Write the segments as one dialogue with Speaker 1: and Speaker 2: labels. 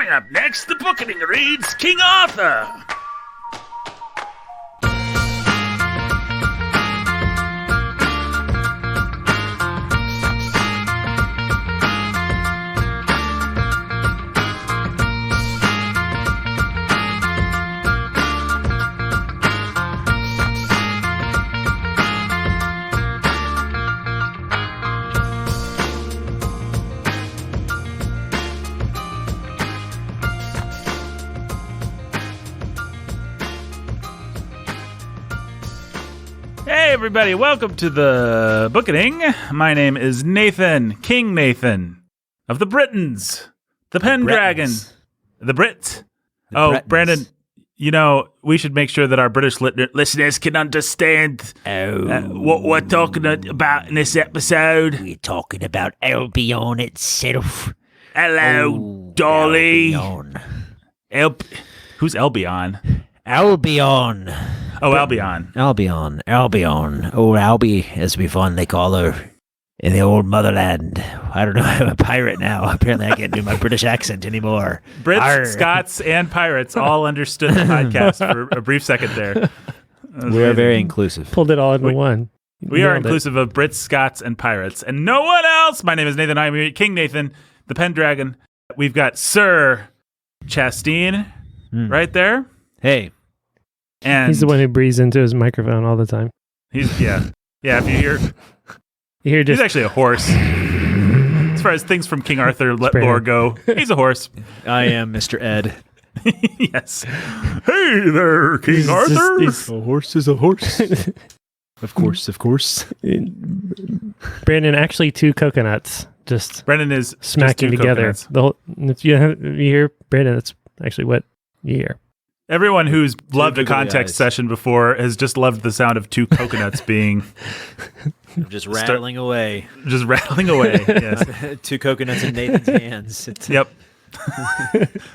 Speaker 1: Coming up next, the Bookening reads King Arthur. Hey everybody, welcome to the Bookening. My name is Nathan, King Nathan, of the Britons, the Pendragon, the Brits.
Speaker 2: Bretons.
Speaker 1: Brandon, you know, we should make sure that our British listeners can understand what we're talking about in this episode.
Speaker 2: We're talking about Albion itself.
Speaker 1: Hello, Dolly.
Speaker 2: Albion.
Speaker 1: Who's Albion?
Speaker 2: Albion.
Speaker 1: Oh, Albion.
Speaker 2: Albion. Old Albie, as we fondly call her in the old motherland. I don't know, I'm a pirate now. Apparently I can't do my British accent anymore.
Speaker 1: Brits,
Speaker 2: Arr.
Speaker 1: Scots, and pirates all understood the podcast for a brief second there.
Speaker 2: We are very inclusive.
Speaker 3: Pulled it all into one.
Speaker 1: We are
Speaker 3: Nailed it.
Speaker 1: inclusive of Brits, Scots, and pirates, and no one else. My name is Nathan. I'm King Nathan, the Pendragon. We've got Sir Chastain right there.
Speaker 2: Hey.
Speaker 1: And
Speaker 3: He's the one who breathes into his microphone all the time.
Speaker 1: Yeah. If you hear,
Speaker 3: You hear
Speaker 1: he's
Speaker 3: just
Speaker 1: actually a horse. As far as things from King Arthur lore go, he's a horse.
Speaker 2: I am Mr. Ed.
Speaker 1: Yes. Hey there, King Arthur.
Speaker 2: A horse is a horse. Of course.
Speaker 3: Brandon, actually 2 coconuts just
Speaker 1: Brendan is
Speaker 3: smacking
Speaker 1: just two
Speaker 3: together.
Speaker 1: coconuts.
Speaker 3: The whole, if you hear Brandon, that's actually what you hear.
Speaker 1: Everyone who's loved a
Speaker 2: googly
Speaker 1: context
Speaker 2: eyes.
Speaker 1: session before has just loved the sound of 2 coconuts being
Speaker 2: Just rattling away.
Speaker 1: just rattling away. Yes.
Speaker 2: 2 coconuts in Nathan's hands.
Speaker 1: Yep.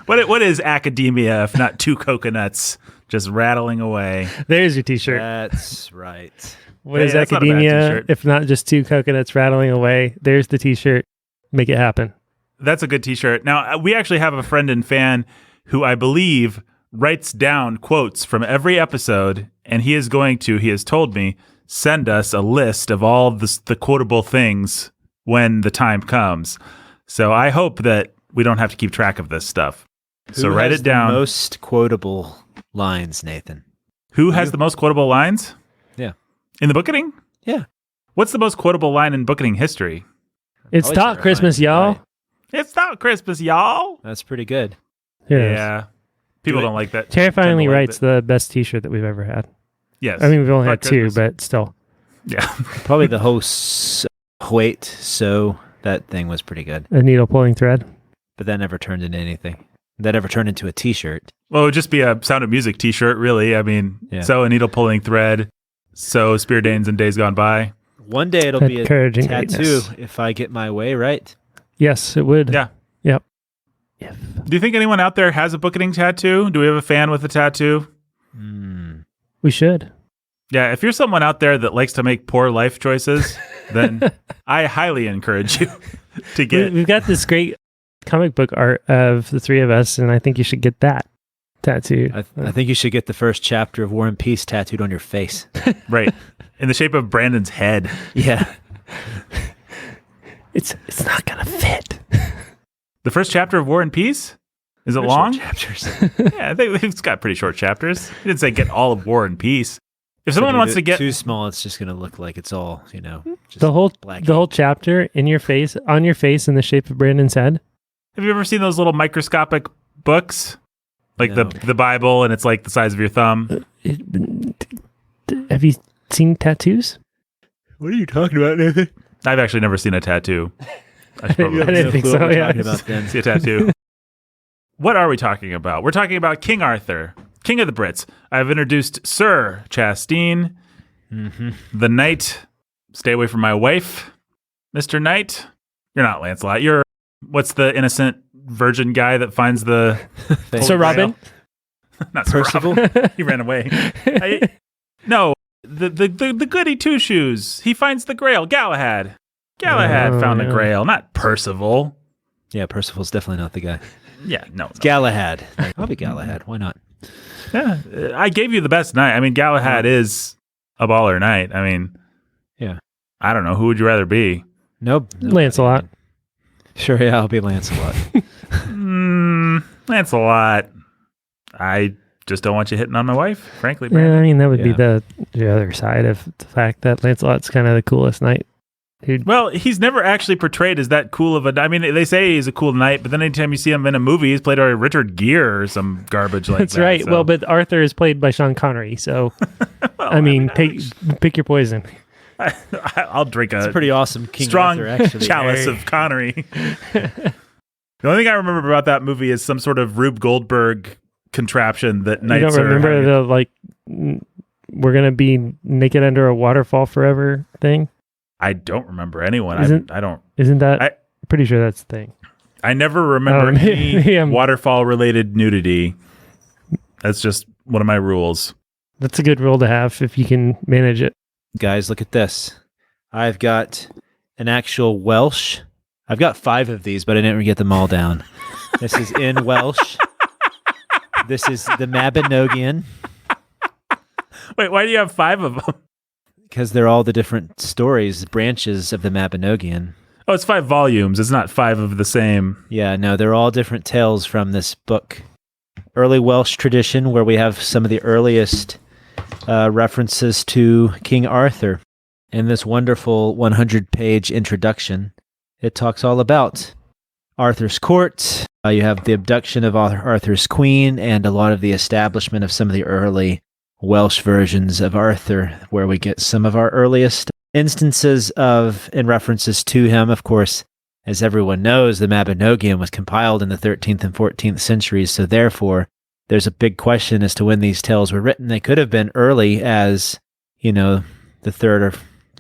Speaker 1: What is academia if not 2 coconuts just rattling away?
Speaker 3: There's your t-shirt.
Speaker 2: That's right.
Speaker 3: What
Speaker 1: Hey,
Speaker 3: is
Speaker 1: that's not a bad
Speaker 3: academia
Speaker 1: t-shirt.
Speaker 3: if not just 2 coconuts rattling away? There's the t-shirt. Make it happen.
Speaker 1: That's a good t-shirt. Now, we actually have a friend and fan who I believe writes down quotes from every episode, and he has told me, send us a list of all the quotable things when the time comes. So I hope that we don't have to keep track of this stuff. So write it down.
Speaker 2: The most quotable lines, Nathan.
Speaker 1: Who has the most quotable lines?
Speaker 2: Yeah.
Speaker 1: In the Bookening?
Speaker 2: Yeah.
Speaker 1: What's the most quotable line in Bookening history?
Speaker 3: It's
Speaker 2: Always
Speaker 3: not
Speaker 2: try
Speaker 3: Christmas,
Speaker 2: to find
Speaker 3: y'all.
Speaker 2: it, right.
Speaker 1: It's not Christmas, y'all.
Speaker 2: That's pretty good.
Speaker 3: Yes.
Speaker 1: Yeah. People don't like that.
Speaker 3: Terrifyingly
Speaker 1: Tend to like
Speaker 3: writes the best t-shirt that we've ever had.
Speaker 1: Yes.
Speaker 3: I mean, we've only
Speaker 1: Not
Speaker 3: had 2,
Speaker 1: Christmas.
Speaker 3: but still.
Speaker 1: Yeah.
Speaker 2: Probably the host wait, so that thing was pretty good.
Speaker 3: A needle pulling thread.
Speaker 2: But that never turned into anything. That ever turned into a t-shirt.
Speaker 1: Well, it would just be a Sound of Music t-shirt, really. I mean,
Speaker 2: Yeah.
Speaker 1: so a needle pulling thread, so Spear Danes and Days Gone By.
Speaker 2: One day it'll be a
Speaker 3: Encouraging
Speaker 2: tattoo
Speaker 3: greatness.
Speaker 2: if I get my way right.
Speaker 3: Yes, it would.
Speaker 1: Yeah.
Speaker 3: Yep.
Speaker 1: Do you think anyone out there has a Bookening tattoo? Do we have a fan with a tattoo?
Speaker 3: We should.
Speaker 1: Yeah, if you're someone out there that likes to make poor life choices, then I highly encourage you to get.
Speaker 3: We've got this great comic book art of the 3 of us, and I think you should get that tattooed.
Speaker 2: I think you should get the first chapter of War and Peace tattooed on your face.
Speaker 1: Right. In the shape of Brandon's head.
Speaker 2: Yeah.
Speaker 3: It's not gonna fit.
Speaker 1: The first chapter of War and Peace? Is it
Speaker 2: Short
Speaker 1: long?
Speaker 2: chapters.
Speaker 1: Yeah, I think it's got pretty short chapters. He didn't say get all of War and Peace. If someone wants to get
Speaker 2: too small, it's just going to look like it's all, just
Speaker 3: The whole
Speaker 2: black
Speaker 3: the whole
Speaker 2: ink.
Speaker 3: chapter in your face, on your face, in the shape of Brandon's head.
Speaker 1: Have you ever seen those little microscopic books? Like
Speaker 2: No.
Speaker 1: the Bible, and it's like the size of your thumb?
Speaker 3: Have you seen tattoos?
Speaker 2: What are you talking about, Nathan?
Speaker 1: I've actually never seen a tattoo. I should probably
Speaker 3: I didn't think so. Yeah.
Speaker 2: Talking about then.
Speaker 1: see a tattoo. What are we talking about? We're talking about King Arthur, King of the Brits. I've introduced Sir Chastain, the knight. Stay away from my wife, Mr. Knight. You're not Lancelot. You're, what's the innocent virgin guy that finds the
Speaker 3: Sir Robin.
Speaker 1: Not Sir
Speaker 2: Percival?
Speaker 1: Robin. He ran away. No, the goody two shoes. He finds the Grail. Galahad. Galahad
Speaker 3: Oh,
Speaker 1: found the
Speaker 3: yeah.
Speaker 1: Grail, not Percival.
Speaker 2: Yeah, Percival's definitely not the guy.
Speaker 1: Yeah, no.
Speaker 2: It's Galahad. I'll be Galahad. Why not?
Speaker 1: Yeah, I gave you the best knight. I mean, Galahad is a baller knight. I mean,
Speaker 2: yeah.
Speaker 1: I don't know. Who would you rather be?
Speaker 2: Nope.
Speaker 3: Lancelot.
Speaker 2: Sure, yeah, I'll be Lancelot.
Speaker 1: Lancelot. I just don't want you hitting on my wife, frankly,
Speaker 3: Yeah,
Speaker 1: Brandon.
Speaker 3: I mean, that would be
Speaker 2: Yeah.
Speaker 3: the other side of the fact that Lancelot's kind of the coolest knight.
Speaker 1: Well, he's never actually portrayed as that cool of a. I mean, they say he's a cool knight, but then anytime you see him in a movie, he's played by Richard Gere or some garbage like that.
Speaker 3: That's right.
Speaker 1: so-
Speaker 3: Well, but Arthur is played by Sean Connery, so I mean, pick your poison.
Speaker 1: I'll drink
Speaker 2: It's
Speaker 1: a
Speaker 2: a pretty awesome King
Speaker 1: strong
Speaker 2: Arthur, actually.
Speaker 1: chalice of Connery. The only thing I remember about that movie is some sort of Rube Goldberg contraption that
Speaker 3: You
Speaker 1: knights
Speaker 3: don't remember
Speaker 1: are.
Speaker 3: the like, we're gonna be naked under a waterfall forever thing?
Speaker 1: I don't remember anyone.
Speaker 3: Isn't-
Speaker 1: I don't.
Speaker 3: Isn't that?
Speaker 1: I-
Speaker 3: pretty sure that's the thing.
Speaker 1: I never remember
Speaker 3: maybe
Speaker 1: any
Speaker 3: I'm-
Speaker 1: waterfall related nudity. That's just one of my rules.
Speaker 3: That's a good rule to have if you can manage it.
Speaker 2: Guys, look at this. I've got an actual Welsh. I've got 5 of these, but I didn't get them all down. This is in Welsh. This is the Mabinogion,
Speaker 1: Wait, why do you have 5 of them?
Speaker 2: because they're all the different stories, branches of the Mabinogion.
Speaker 1: Oh, it's 5 volumes. It's not 5 of the same.
Speaker 2: Yeah, no, they're all different tales from this book. Early Welsh tradition, where we have some of the earliest references to King Arthur. In this wonderful 100-page introduction, it talks all about Arthur's court. You have the abduction of Arthur's queen and a lot of the establishment of some of the early Welsh versions of Arthur, where we get some of our earliest instances of and references to him. Of course, as everyone knows, the Mabinogion was compiled in the 13th and 14th centuries, so therefore there's a big question as to when these tales were written. They could have been early as, you know, the 3rd or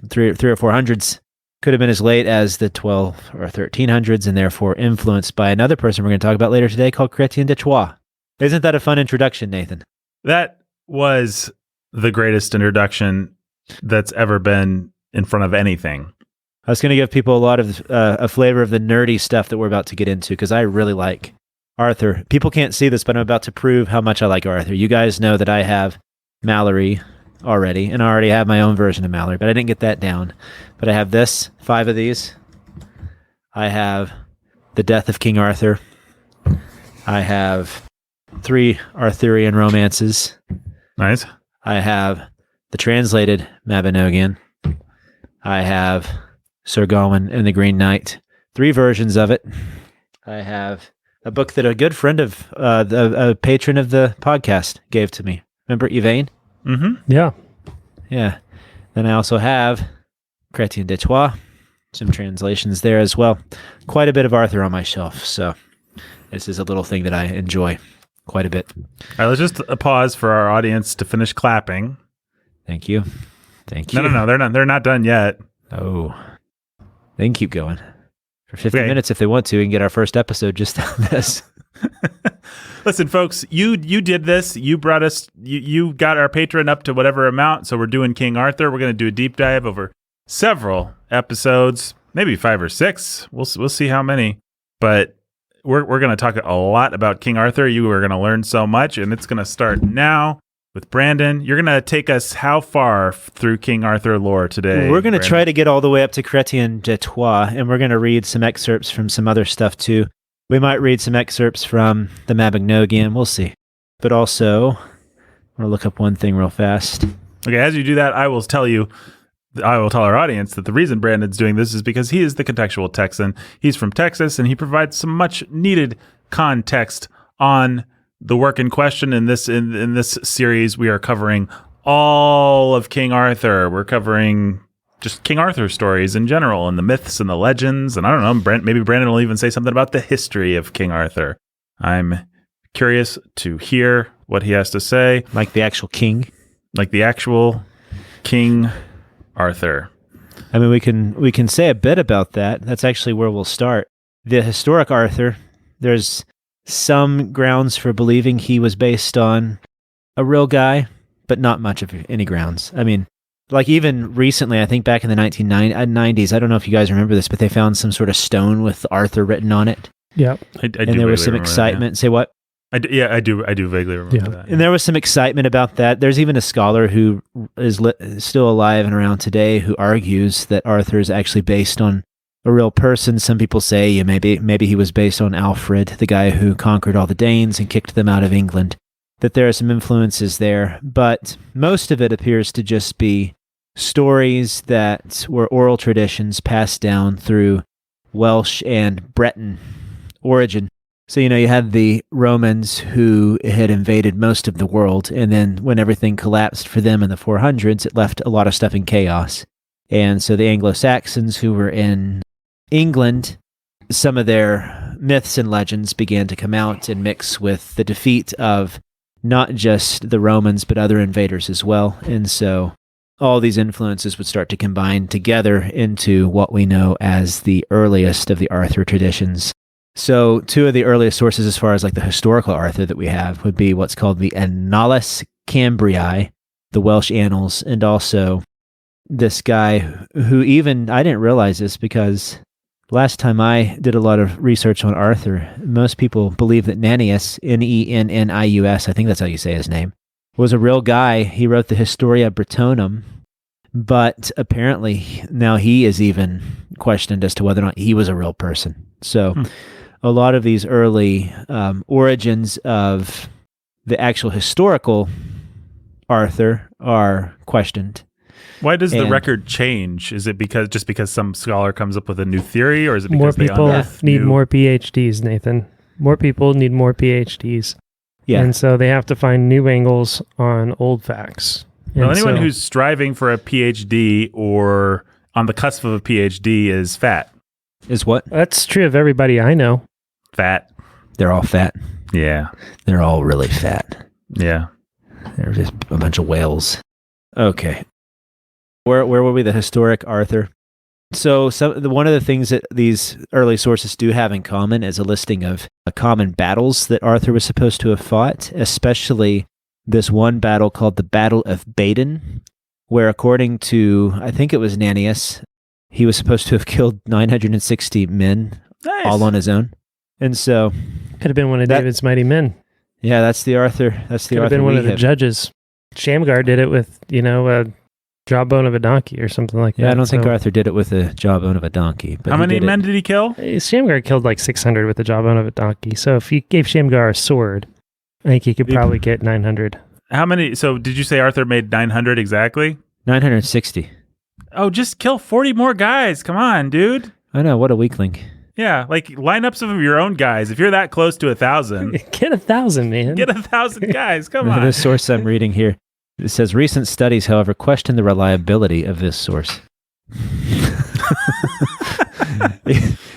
Speaker 2: 3 or 400s, could have been as late as the 12 or 1300s, and therefore influenced by another person we're going to talk about later today called Chrétien de Troyes. Isn't that a fun introduction, Nathan?
Speaker 1: That was the greatest introduction that's ever been in front of anything.
Speaker 2: I was going to give people a lot of a flavor of the nerdy stuff that we're about to get into, because I really like Arthur. People can't see this, but I'm about to prove how much I like Arthur. You guys know that I have Mallory already, and I already have my own version of Mallory, but I didn't get that down. But I have this, 5 of these. I have The Death of King Arthur. I have 3 Arthurian romances.
Speaker 1: Nice.
Speaker 2: I have the translated Mabinogion. I have Sir Gawain and the Green Knight. 3 versions of it. I have a book that a good friend of a patron of the podcast gave to me. Remember Yvain?
Speaker 1: Mm-hmm.
Speaker 3: Yeah.
Speaker 2: Yeah. Then I also have Chrétien de Troyes. Some translations there as well. Quite a bit of Arthur on my shelf. So this is a little thing that I enjoy quite a bit.
Speaker 1: All right, let's just pause for our audience to finish clapping.
Speaker 2: Thank you. Thank you.
Speaker 1: No, they're not done yet.
Speaker 2: Oh. They can keep going. For 50
Speaker 1: Okay.
Speaker 2: minutes if they want to, and get our first episode just on this.
Speaker 1: Listen, folks, you did this. You brought us. You got our Patreon up to whatever amount. So we're doing King Arthur. We're going to do a deep dive over several episodes, maybe 5 or 6. We'll see how many. But we're going to talk a lot about King Arthur. You are going to learn so much, and it's going to start now with Brandon. You're going to take us how far through King Arthur lore today?
Speaker 2: We're going to
Speaker 1: Brandon?
Speaker 2: try to get all the way up to Chrétien de Troyes, and we're going to read some excerpts from some other stuff too. We might read some excerpts from the Mabinogion. We'll see. But also, I'm going to look up one thing real fast.
Speaker 1: Okay, as you do that, I will tell our audience that the reason Brandon's doing this is because he is the contextual Texan. He's from Texas, and he provides some much needed context on the work in question. In this series, we are covering all of King Arthur. We're covering just King Arthur stories in general, and the myths and the legends. And I don't know, maybe Brandon will even say something about the history of King Arthur. I'm curious to hear what he has to say.
Speaker 2: Like the actual king.
Speaker 1: Like the actual King Arthur.
Speaker 2: I mean, we can say a bit about that. That's actually where we'll start. The historic Arthur, there's some grounds for believing he was based on a real guy, but not much of any grounds. I mean, like even recently, I think back in the 1990s, I don't know if you guys remember this, but they found some sort of stone with Arthur written on it.
Speaker 3: Yep.
Speaker 1: I do
Speaker 2: And there was some
Speaker 1: vaguely remember that,
Speaker 2: excitement. Say what?
Speaker 1: yeah. I do vaguely remember
Speaker 3: Yeah.
Speaker 1: that.
Speaker 2: And there was some excitement about that. There's even a scholar who is still alive and around today who argues that Arthur is actually based on a real person. Some people say maybe he was based on Alfred, the guy who conquered all the Danes and kicked them out of England. That there are some influences there, but most of it appears to just be stories that were oral traditions passed down through Welsh and Breton origin. So, you had the Romans who had invaded most of the world, and then when everything collapsed for them in the 400s, it left a lot of stuff in chaos. And so the Anglo-Saxons who were in England, some of their myths and legends began to come out and mix with the defeat of not just the Romans, but other invaders as well. And so all these influences would start to combine together into what we know as the earliest of the Arthur traditions. So two of the earliest sources as far as like the historical Arthur that we have would be what's called the Annales Cambriae, the Welsh annals, and also this guy who even, I didn't realize this because last time I did a lot of research on Arthur, most people believe that Nennius, Nennius, I think that's how you say his name, was a real guy. He wrote the Historia Britonum, but apparently now he is even questioned as to whether or not he was a real person. So a lot of these early origins of the actual historical Arthur are questioned.
Speaker 1: Why does the record change? Is it because some scholar comes up with a new theory, or is it because
Speaker 3: more people need more PhDs, Nathan? More people need more PhDs.
Speaker 2: Yeah.
Speaker 3: And so they have to find new angles on old facts.
Speaker 1: Well, anyone who's striving for a PhD or on the cusp of a PhD is fat.
Speaker 2: Is what?
Speaker 3: That's true of everybody I know.
Speaker 1: Fat.
Speaker 2: They're all fat.
Speaker 1: Yeah.
Speaker 2: They're all really fat.
Speaker 1: Yeah.
Speaker 2: They're just a bunch of whales. Okay. Where were we? The historic Arthur. So one of the things that these early sources do have in common is a listing of common battles that Arthur was supposed to have fought, especially this one battle called the Battle of Badon, where according to, I think it was Nennius, he was supposed to have killed 960 men all on his own. And so
Speaker 3: could have been one of David's mighty men.
Speaker 2: Yeah, that's the Arthur. That's the
Speaker 3: could
Speaker 2: Arthur.
Speaker 3: Could have been one of the judges. Shamgar did it with, a jawbone of a donkey or something like that.
Speaker 2: Yeah, I don't think Arthur did it with the jawbone of a donkey. But
Speaker 1: how many men did he kill?
Speaker 3: Shamgar killed like 600 with the jawbone of a donkey. So if you gave Shamgar a sword, I think he could probably get 900.
Speaker 1: How many? So did you say Arthur made 900 exactly?
Speaker 2: 960.
Speaker 1: Oh, just kill 40 more guys. Come on, dude.
Speaker 2: I know, what a weakling.
Speaker 1: Yeah, like lineups of your own guys. If you're that close to 1,000.
Speaker 3: Get 1,000, man.
Speaker 1: Get 1,000 guys. Come on.
Speaker 2: The source I'm reading here. It says, recent studies, however, question the reliability of this source.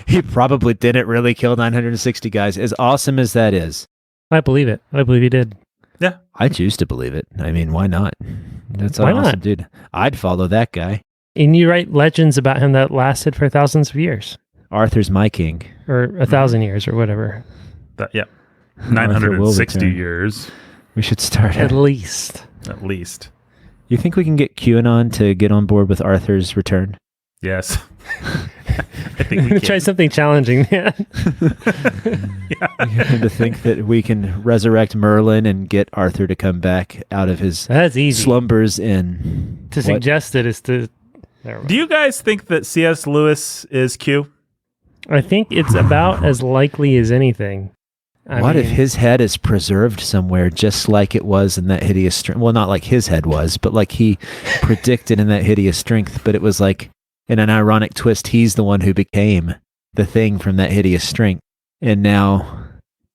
Speaker 2: He probably didn't really kill 960 guys, as awesome as that is.
Speaker 3: I believe it. I believe he did.
Speaker 1: Yeah.
Speaker 2: I choose to believe it. I mean, why not? That's
Speaker 3: why
Speaker 2: awesome,
Speaker 3: not?
Speaker 2: Dude. I'd follow that guy.
Speaker 3: And you write legends about him that lasted for thousands of years.
Speaker 2: Arthur's my king.
Speaker 3: Or 1,000 years or whatever.
Speaker 1: Yeah. 960 years.
Speaker 2: We should start
Speaker 3: At least.
Speaker 1: At least.
Speaker 2: You think we can get QAnon to get on board with Arthur's return?
Speaker 1: Yes. I think we can.
Speaker 3: Try something challenging, man.
Speaker 2: To think that we can resurrect Merlin and get Arthur to come back out of his
Speaker 3: That's easy.
Speaker 2: slumbers in...
Speaker 3: To suggest it is to...
Speaker 1: Do you guys think that C.S. Lewis is Q?
Speaker 3: I think it's about as likely as anything.
Speaker 2: What if his head is preserved somewhere just like it was in that hideous strength? Well, not like his head was, but like he predicted in that hideous strength. But it was like, in an ironic twist, he's the one who became the thing from that hideous strength. And now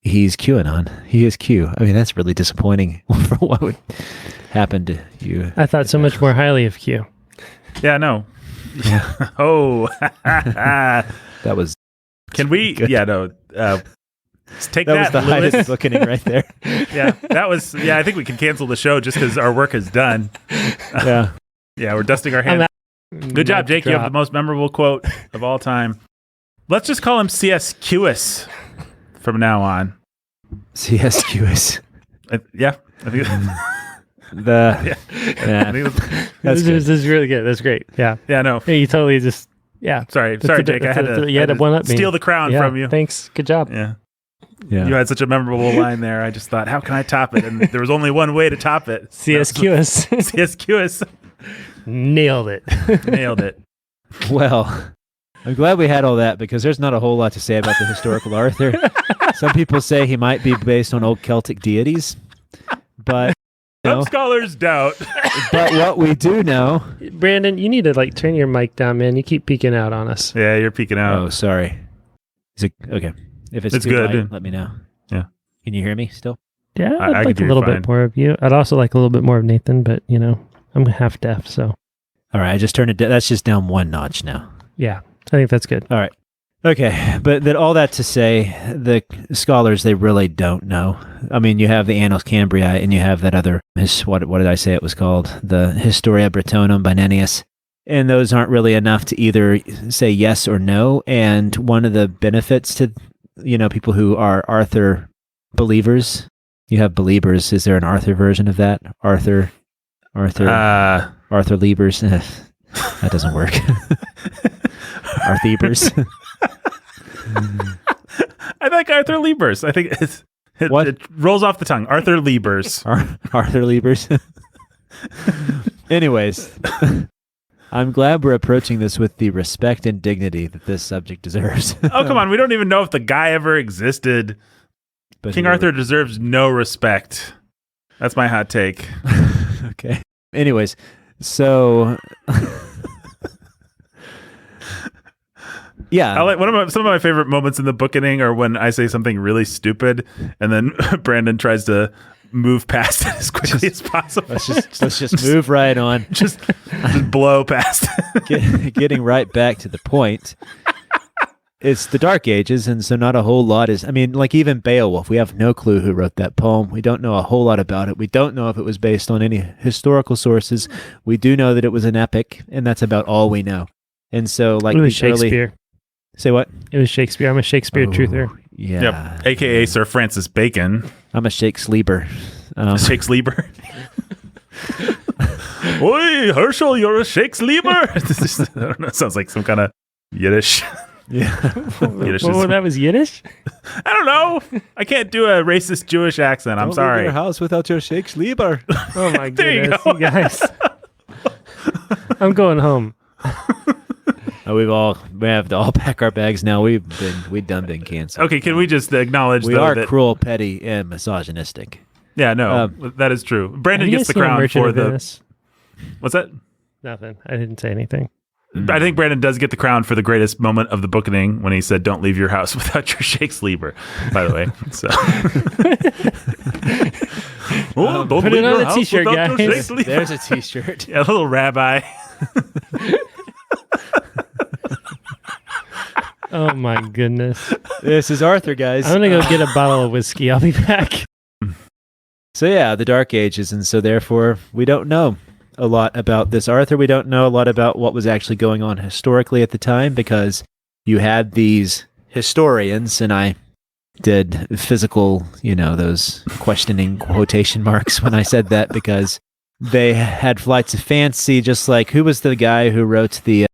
Speaker 2: he's QAnon. He is Q. I mean, that's really disappointing for what would happen to you.
Speaker 3: I thought so much more highly of Q.
Speaker 1: Yeah, no.
Speaker 2: Yeah.
Speaker 1: Oh.
Speaker 2: That was...
Speaker 1: Can we...
Speaker 2: good.
Speaker 1: Yeah, no. Take
Speaker 2: that
Speaker 1: that,
Speaker 2: was the height
Speaker 1: Lewis.
Speaker 2: of Bookening right there.
Speaker 1: Yeah, that was... Yeah, I think we can cancel the show just because our work is done.
Speaker 2: Yeah.
Speaker 1: Yeah, we're dusting our hands. Good job, Jake. You have the most memorable quote of all time. Let's just call him C.S. Qus from now on.
Speaker 2: C.S. Qus.
Speaker 1: Yeah. I think
Speaker 2: The...
Speaker 1: I think
Speaker 2: That's
Speaker 3: this is really good. That's great. Yeah.
Speaker 1: Yeah, no.
Speaker 3: Hey, you totally just Yeah.
Speaker 1: Sorry, Jake. I had to,
Speaker 3: you had to one up me.
Speaker 1: steal the crown
Speaker 3: Yeah,
Speaker 1: from you.
Speaker 3: Thanks. Good job.
Speaker 1: Yeah.
Speaker 2: Yeah.
Speaker 1: You had such a memorable line there. I just thought, how can I top it? And there was only one way to top it.
Speaker 3: CSQS.
Speaker 1: CSQS.
Speaker 3: Nailed it.
Speaker 1: Nailed it.
Speaker 2: Well, I'm glad we had all that because there's not a whole lot to say about the historical Arthur. Some people say he might be based on old Celtic deities, but
Speaker 1: Some scholars doubt.
Speaker 2: but what we do know.
Speaker 3: Brandon, you need to like turn your mic down, man. You keep peeking out on us.
Speaker 1: Yeah, you're peeking out.
Speaker 2: Oh, sorry. Is it okay? If it's too
Speaker 1: good.
Speaker 2: light, let me know.
Speaker 1: Yeah.
Speaker 2: Can you hear me still?
Speaker 3: Yeah,
Speaker 1: I
Speaker 3: I'd
Speaker 1: can
Speaker 3: like a
Speaker 1: hear
Speaker 3: little
Speaker 1: fine.
Speaker 3: bit more of you. I'd also like a little bit more of Nathan, but I'm half deaf, so
Speaker 2: All right, I just turned it. That's just down one notch now.
Speaker 3: yeah, I think that's good.
Speaker 2: All right. Okay, but all that to say, the scholars, they really don't know. I mean, you have the Annals Cambriae, and you have that other, what did I say it was called? The Historia Bretonum by Nennius. And those aren't really enough to either say yes or no. And one of the benefits to, people who are Arthur believers, you have believers. Is there an Arthur version of that? Arthur Liebers. That doesn't work. Arthebers.
Speaker 1: I like Arthur Liebers. I think it rolls off the tongue. Arthur Liebers.
Speaker 2: Arthur Liebers. Anyways, I'm glad we're approaching this with the respect and dignity that this subject deserves.
Speaker 1: Oh, come on. We don't even know if the guy ever existed.
Speaker 2: But
Speaker 1: King Arthur deserves no respect. That's my hot take.
Speaker 2: Okay. Anyways, so yeah,
Speaker 1: I like some of my favorite moments in the Bookening are when I say something really stupid, and then Brandon tries to move past it as quickly as possible.
Speaker 2: let's just move right on.
Speaker 1: just blow past.
Speaker 2: Getting right back to the point. It's the Dark Ages, and so not a whole lot is. I mean, like even Beowulf, we have no clue who wrote that poem. We don't know a whole lot about it. We don't know if it was based on any historical sources. We do know that it was an epic, and that's about all we know. And so, like
Speaker 3: It was
Speaker 2: these early-
Speaker 3: Shakespeare.
Speaker 2: Say what?
Speaker 3: It was Shakespeare. I'm a Shakespeare truther.
Speaker 2: Yeah.
Speaker 1: Yep. AKA Sir Francis Bacon.
Speaker 2: I'm a Shakesleeper.
Speaker 1: Shakesleeper. Oi, Herschel, you're a Shakesleeper. I don't know. It sounds like some kind of Yiddish.
Speaker 2: Yeah.
Speaker 1: Yiddish is-
Speaker 3: That was Yiddish?
Speaker 1: I don't know. I can't do a racist Jewish accent. I'm
Speaker 2: Don't leave
Speaker 1: sorry.
Speaker 2: your house without your Shakesleeper.
Speaker 3: Oh my
Speaker 1: There you
Speaker 3: goodness,
Speaker 1: go.
Speaker 3: you guys. I'm going home.
Speaker 2: We have to all pack our bags now. We've done been canceled.
Speaker 1: Okay, can we just acknowledge
Speaker 2: We
Speaker 1: though
Speaker 2: are
Speaker 1: that
Speaker 2: cruel, petty, and misogynistic.
Speaker 1: yeah, no, that is true. Brandon
Speaker 3: Have you
Speaker 1: gets the
Speaker 3: guys seen
Speaker 1: crown
Speaker 3: Merchant
Speaker 1: for
Speaker 3: of
Speaker 1: the
Speaker 3: Venice?
Speaker 1: what's that?
Speaker 3: Nothing. I didn't say anything.
Speaker 1: I think Brandon does get the crown for the greatest moment of the Bookening when he said, "Don't leave your house without your Shakesleeper." By the way, so don't
Speaker 3: put
Speaker 1: leave
Speaker 3: it on
Speaker 1: your
Speaker 3: a
Speaker 1: house
Speaker 3: t-shirt,
Speaker 1: without your
Speaker 3: guys.
Speaker 1: Shakesleeper.
Speaker 2: There's a T-shirt.
Speaker 1: Yeah, a little rabbi.
Speaker 3: Oh my goodness.
Speaker 2: This is Arthur, guys.
Speaker 3: I'm gonna go get a bottle of whiskey. I'll be back.
Speaker 2: So yeah, the Dark Ages, and so therefore we don't know a lot about this Arthur. We don't know a lot about what was actually going on historically at the time because you had these historians, and I did physical, those questioning quotation marks when I said that because they had flights of fancy, just like who was the guy who wrote the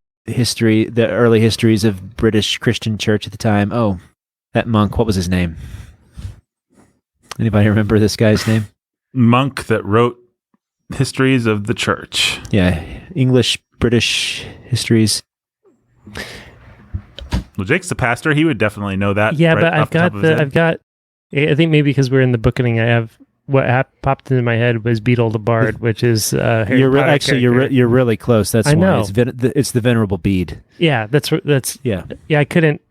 Speaker 2: early histories of British Christian Church at the time? Oh, that monk. What was his name? Anybody remember this guy's name?
Speaker 1: Monk that wrote histories of the church.
Speaker 2: Yeah, English, British histories.
Speaker 1: Well, Jake's the pastor. He would definitely know that.
Speaker 3: Yeah,
Speaker 1: right
Speaker 3: but
Speaker 1: off the top of his head.
Speaker 3: I think maybe because we're in the Bookening, I have what popped into my head was Beetle the Bard, which is Harry
Speaker 2: You're
Speaker 3: Potter character.
Speaker 2: you're really close. That's
Speaker 3: I
Speaker 2: why
Speaker 3: know.
Speaker 2: it's the Venerable Bede.
Speaker 3: Yeah, that's
Speaker 2: Yeah,
Speaker 3: yeah. I couldn't.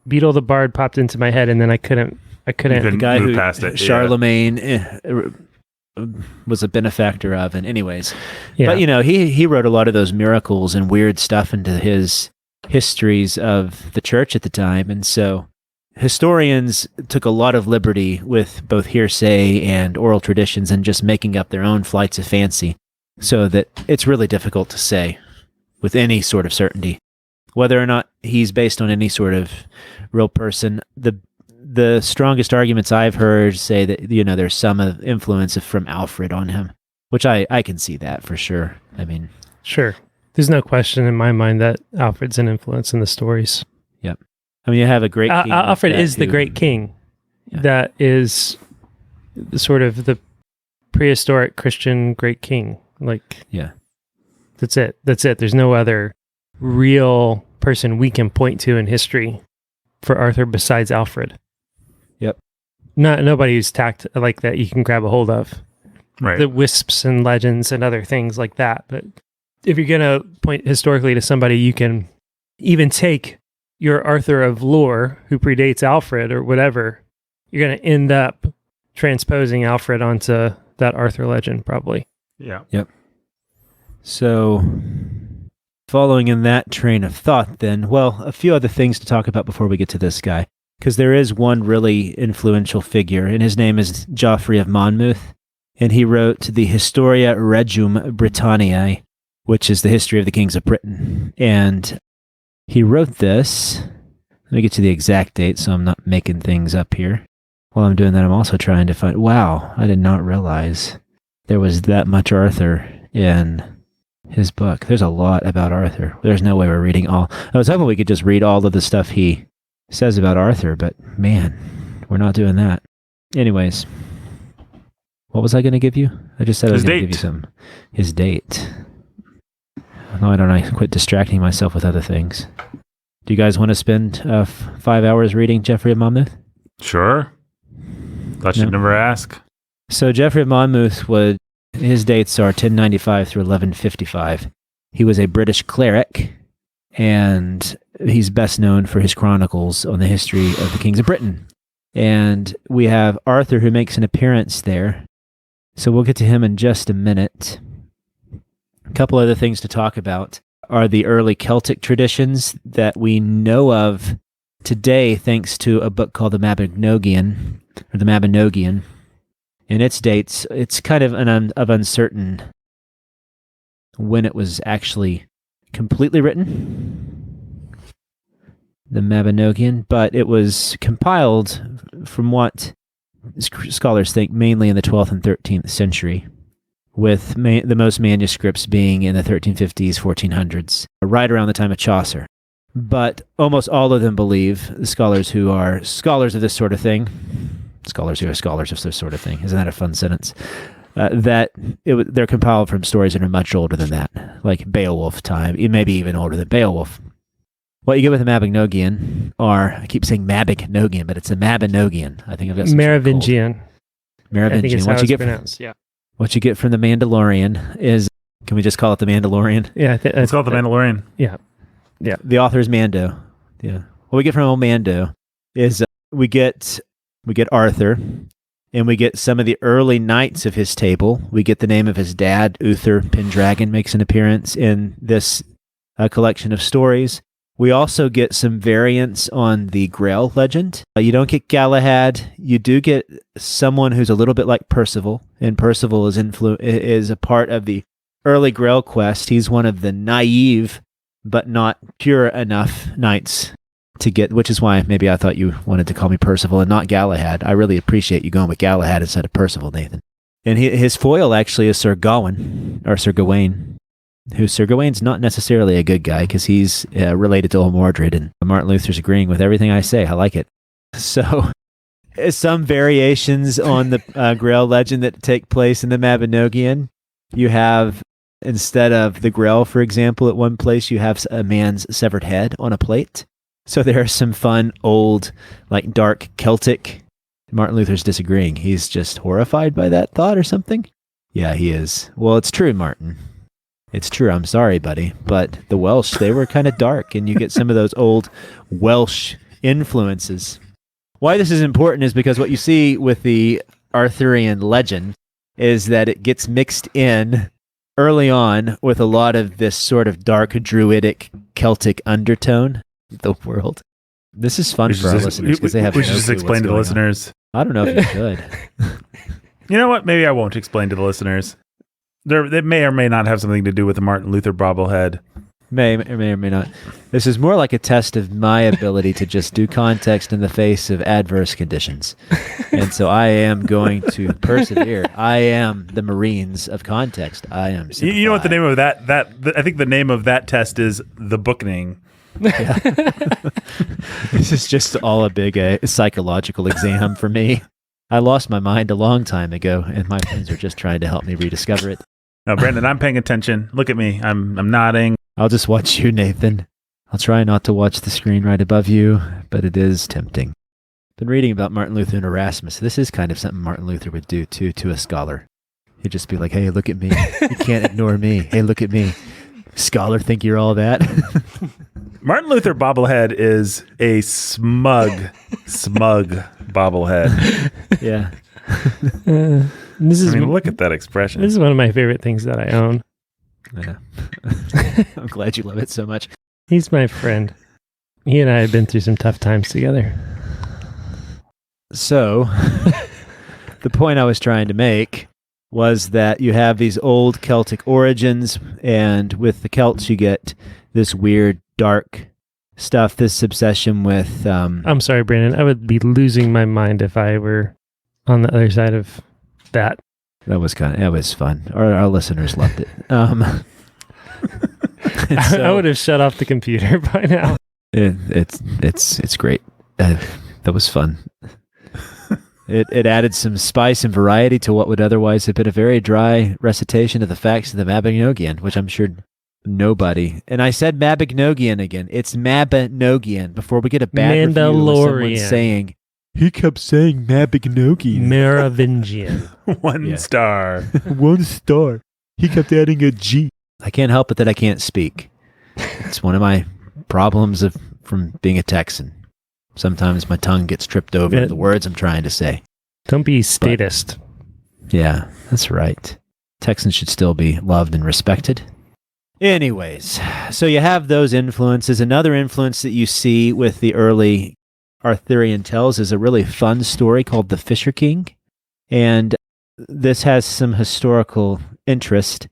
Speaker 3: Beetle the Bard popped into my head, and then I couldn't.
Speaker 1: couldn't
Speaker 2: the guy
Speaker 1: move
Speaker 2: who
Speaker 1: past it, yeah.
Speaker 2: Charlemagne was a benefactor of. And anyways,
Speaker 3: Yeah.
Speaker 2: but he wrote a lot of those miracles and weird stuff into his histories of the church at the time, and so historians took a lot of liberty with both hearsay and oral traditions and just making up their own flights of fancy, so that it's really difficult to say with any sort of certainty whether or not he's based on any sort of real person. The strongest arguments I've heard say that there's some influence from Alfred on him, which I can see that for sure. I mean,
Speaker 3: Sure. There's no question in my mind that Alfred's an influence in the stories.
Speaker 2: Yep. I mean, you have a great king.
Speaker 3: Alfred is the great king.
Speaker 2: Yeah.
Speaker 3: That is sort of the prehistoric Christian great king. Like,
Speaker 2: yeah.
Speaker 3: That's it. There's no other real person we can point to in history for Arthur besides Alfred.
Speaker 2: Yep.
Speaker 3: Nobody who's tacked like that you can grab a hold of.
Speaker 1: Right.
Speaker 3: The wisps and legends and other things like that. But if you're going to point historically to somebody, you can even take your Arthur of lore who predates Alfred or whatever. You're going to end up transposing Alfred onto that Arthur legend, probably.
Speaker 1: Yeah.
Speaker 2: Yep. So, following in that train of thought, then, well, a few other things to talk about before we get to this guy. Because there is one really influential figure, and his name is Geoffrey of Monmouth. And he wrote the Historia Regum Britanniae, which is the history of the kings of Britain. And he wrote this. Let me get you the exact date so I'm not making things up here. While I'm doing that, I'm also trying to find... Wow, I did not realize there was that much Arthur in his book. There's a lot about Arthur. There's no way we're reading all... I was hoping we could just read all of the stuff he says about Arthur, but man, we're not doing that. Anyways, what was I going to give you? I just said I was going to give you his date. Why don't I quit distracting myself with other things? Do you guys want to spend 5 hours reading Geoffrey of Monmouth?
Speaker 1: Sure. Thought you'd never ask.
Speaker 2: So Geoffrey of Monmouth his dates are 1095 through 1155. He was a British cleric, and he's best known for his chronicles on the history of the kings of Britain. And we have Arthur who makes an appearance there. So we'll get to him in just a minute. A couple other things to talk about are the early Celtic traditions that we know of today thanks to a book called the Mabinogion, and its dates. It's kind of uncertain when it was actually completely written, the Mabinogion, but it was compiled from what scholars think mainly in the 12th and 13th century, with the most manuscripts being in the 1350s, 1400s, right around the time of Chaucer. But almost all of them believe, the scholars who are scholars of this sort of thing, scholars who are scholars of this sort of thing, isn't that a fun sentence? That they're compiled from stories that are much older than that, like Beowulf time, maybe even older than Beowulf. What you get with the Mabinogion I keep saying Mabinogion, but it's a Mabinogion. I think I've got some
Speaker 3: Merovingian.
Speaker 2: Merovingian.
Speaker 3: I think it's how it's pronounced, yeah.
Speaker 2: What you get from the Mandalorian is, can we just call it the Mandalorian?
Speaker 3: Yeah,
Speaker 1: let's call it the Mandalorian.
Speaker 3: Yeah. Yeah.
Speaker 2: The author is Mando. Yeah. What we get from old Mando is we get Arthur, and we get some of the early knights of his table. We get the name of his dad, Uther Pendragon, makes an appearance in this collection of stories. We also get some variants on the Grail legend. You don't get Galahad. You do get someone who's a little bit like Percival, and Percival is a part of the early Grail quest. He's one of the naive but not pure enough knights to get, which is why maybe I thought you wanted to call me Percival and not Galahad. I really appreciate you going with Galahad instead of Percival, Nathan. And his foil actually is Sir Gawain, who Sir Gawain's not necessarily a good guy because he's related to old Mordred, and Martin Luther's agreeing with everything I say. I like it. So some variations on the Grail legend that take place in the Mabinogion. You have, instead of the Grail, for example, at one place you have a man's severed head on a plate. So there are some fun, old, like dark Celtic. Martin Luther's disagreeing. He's just horrified by that thought or something? Yeah, he is. Well, it's true, Martin. It's true. I'm sorry, buddy. But the Welsh, they were kind of dark, and you get some of those old Welsh influences. Why this is important is because what you see with the Arthurian legend is that it gets mixed in early on with a lot of this sort of dark, druidic, Celtic undertone of the world. This is fun for our listeners because they have no clue
Speaker 1: just explain to the listeners.
Speaker 2: I don't know if you should.
Speaker 1: You know what? Maybe I won't explain to the listeners. They may or may not have something to do with the Martin Luther bobblehead.
Speaker 2: May or may not. This is more like a test of my ability to just do context in the face of adverse conditions. And so I am going to persevere. I am the Marines of context. I am.
Speaker 1: You know what the name of I think the name of that test is the Bookening.
Speaker 2: Yeah. This is just all a big psychological exam for me. I lost my mind a long time ago, and my friends are just trying to help me rediscover it.
Speaker 1: No, Brandon, I'm paying attention. Look at me. I'm nodding.
Speaker 2: I'll just watch you, Nathan. I'll try not to watch the screen right above you, but it is tempting. Been reading about Martin Luther and Erasmus. This is kind of something Martin Luther would do too to a scholar. He'd just be like, "Hey, look at me. You can't ignore me. Hey, look at me. Scholar, think you're all that?"
Speaker 1: Martin Luther bobblehead is a smug bobblehead.
Speaker 2: Yeah.
Speaker 1: Look at that expression.
Speaker 3: This is one of my favorite things that I own.
Speaker 2: Yeah. I'm glad you love it so much.
Speaker 3: He's my friend. He and I have been through some tough times together.
Speaker 2: So, the point I was trying to make was that you have these old Celtic origins, and with the Celts you get this weird, dark stuff, this obsession with...
Speaker 3: I'm sorry, Brandon. I would be losing my mind if I were on the other side of that.
Speaker 2: That was fun. Our listeners loved it.
Speaker 3: I would have shut off the computer by now.
Speaker 2: It's great. That was fun. It added some spice and variety to what would otherwise have been a very dry recitation of the facts of the Mabinogion, which I'm sure nobody. And I said Mabinogion again. It's Mabinogion. Before we get a bad review of someone saying. He kept saying Mabinogion.
Speaker 3: Merovingian.
Speaker 1: One star.
Speaker 2: 1 star. He kept adding a G. I can't help it that I can't speak. It's one of my problems from being a Texan. Sometimes my tongue gets tripped over the words I'm trying to say.
Speaker 3: Don't be statist.
Speaker 2: Yeah, that's right. Texans should still be loved and respected. Anyways, so you have those influences. Another influence that you see with the early Arthurian tales is a really fun story called The Fisher King. And this has some historical interest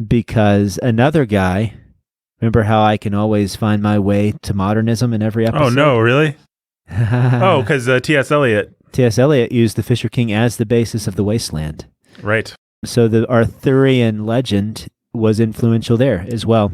Speaker 2: because another guy, remember how I can always find my way to modernism in every episode?
Speaker 1: Oh, no, really? Because T.S. Eliot.
Speaker 2: T.S. Eliot used The Fisher King as the basis of The Wasteland.
Speaker 1: Right.
Speaker 2: So the Arthurian legend was influential there as well.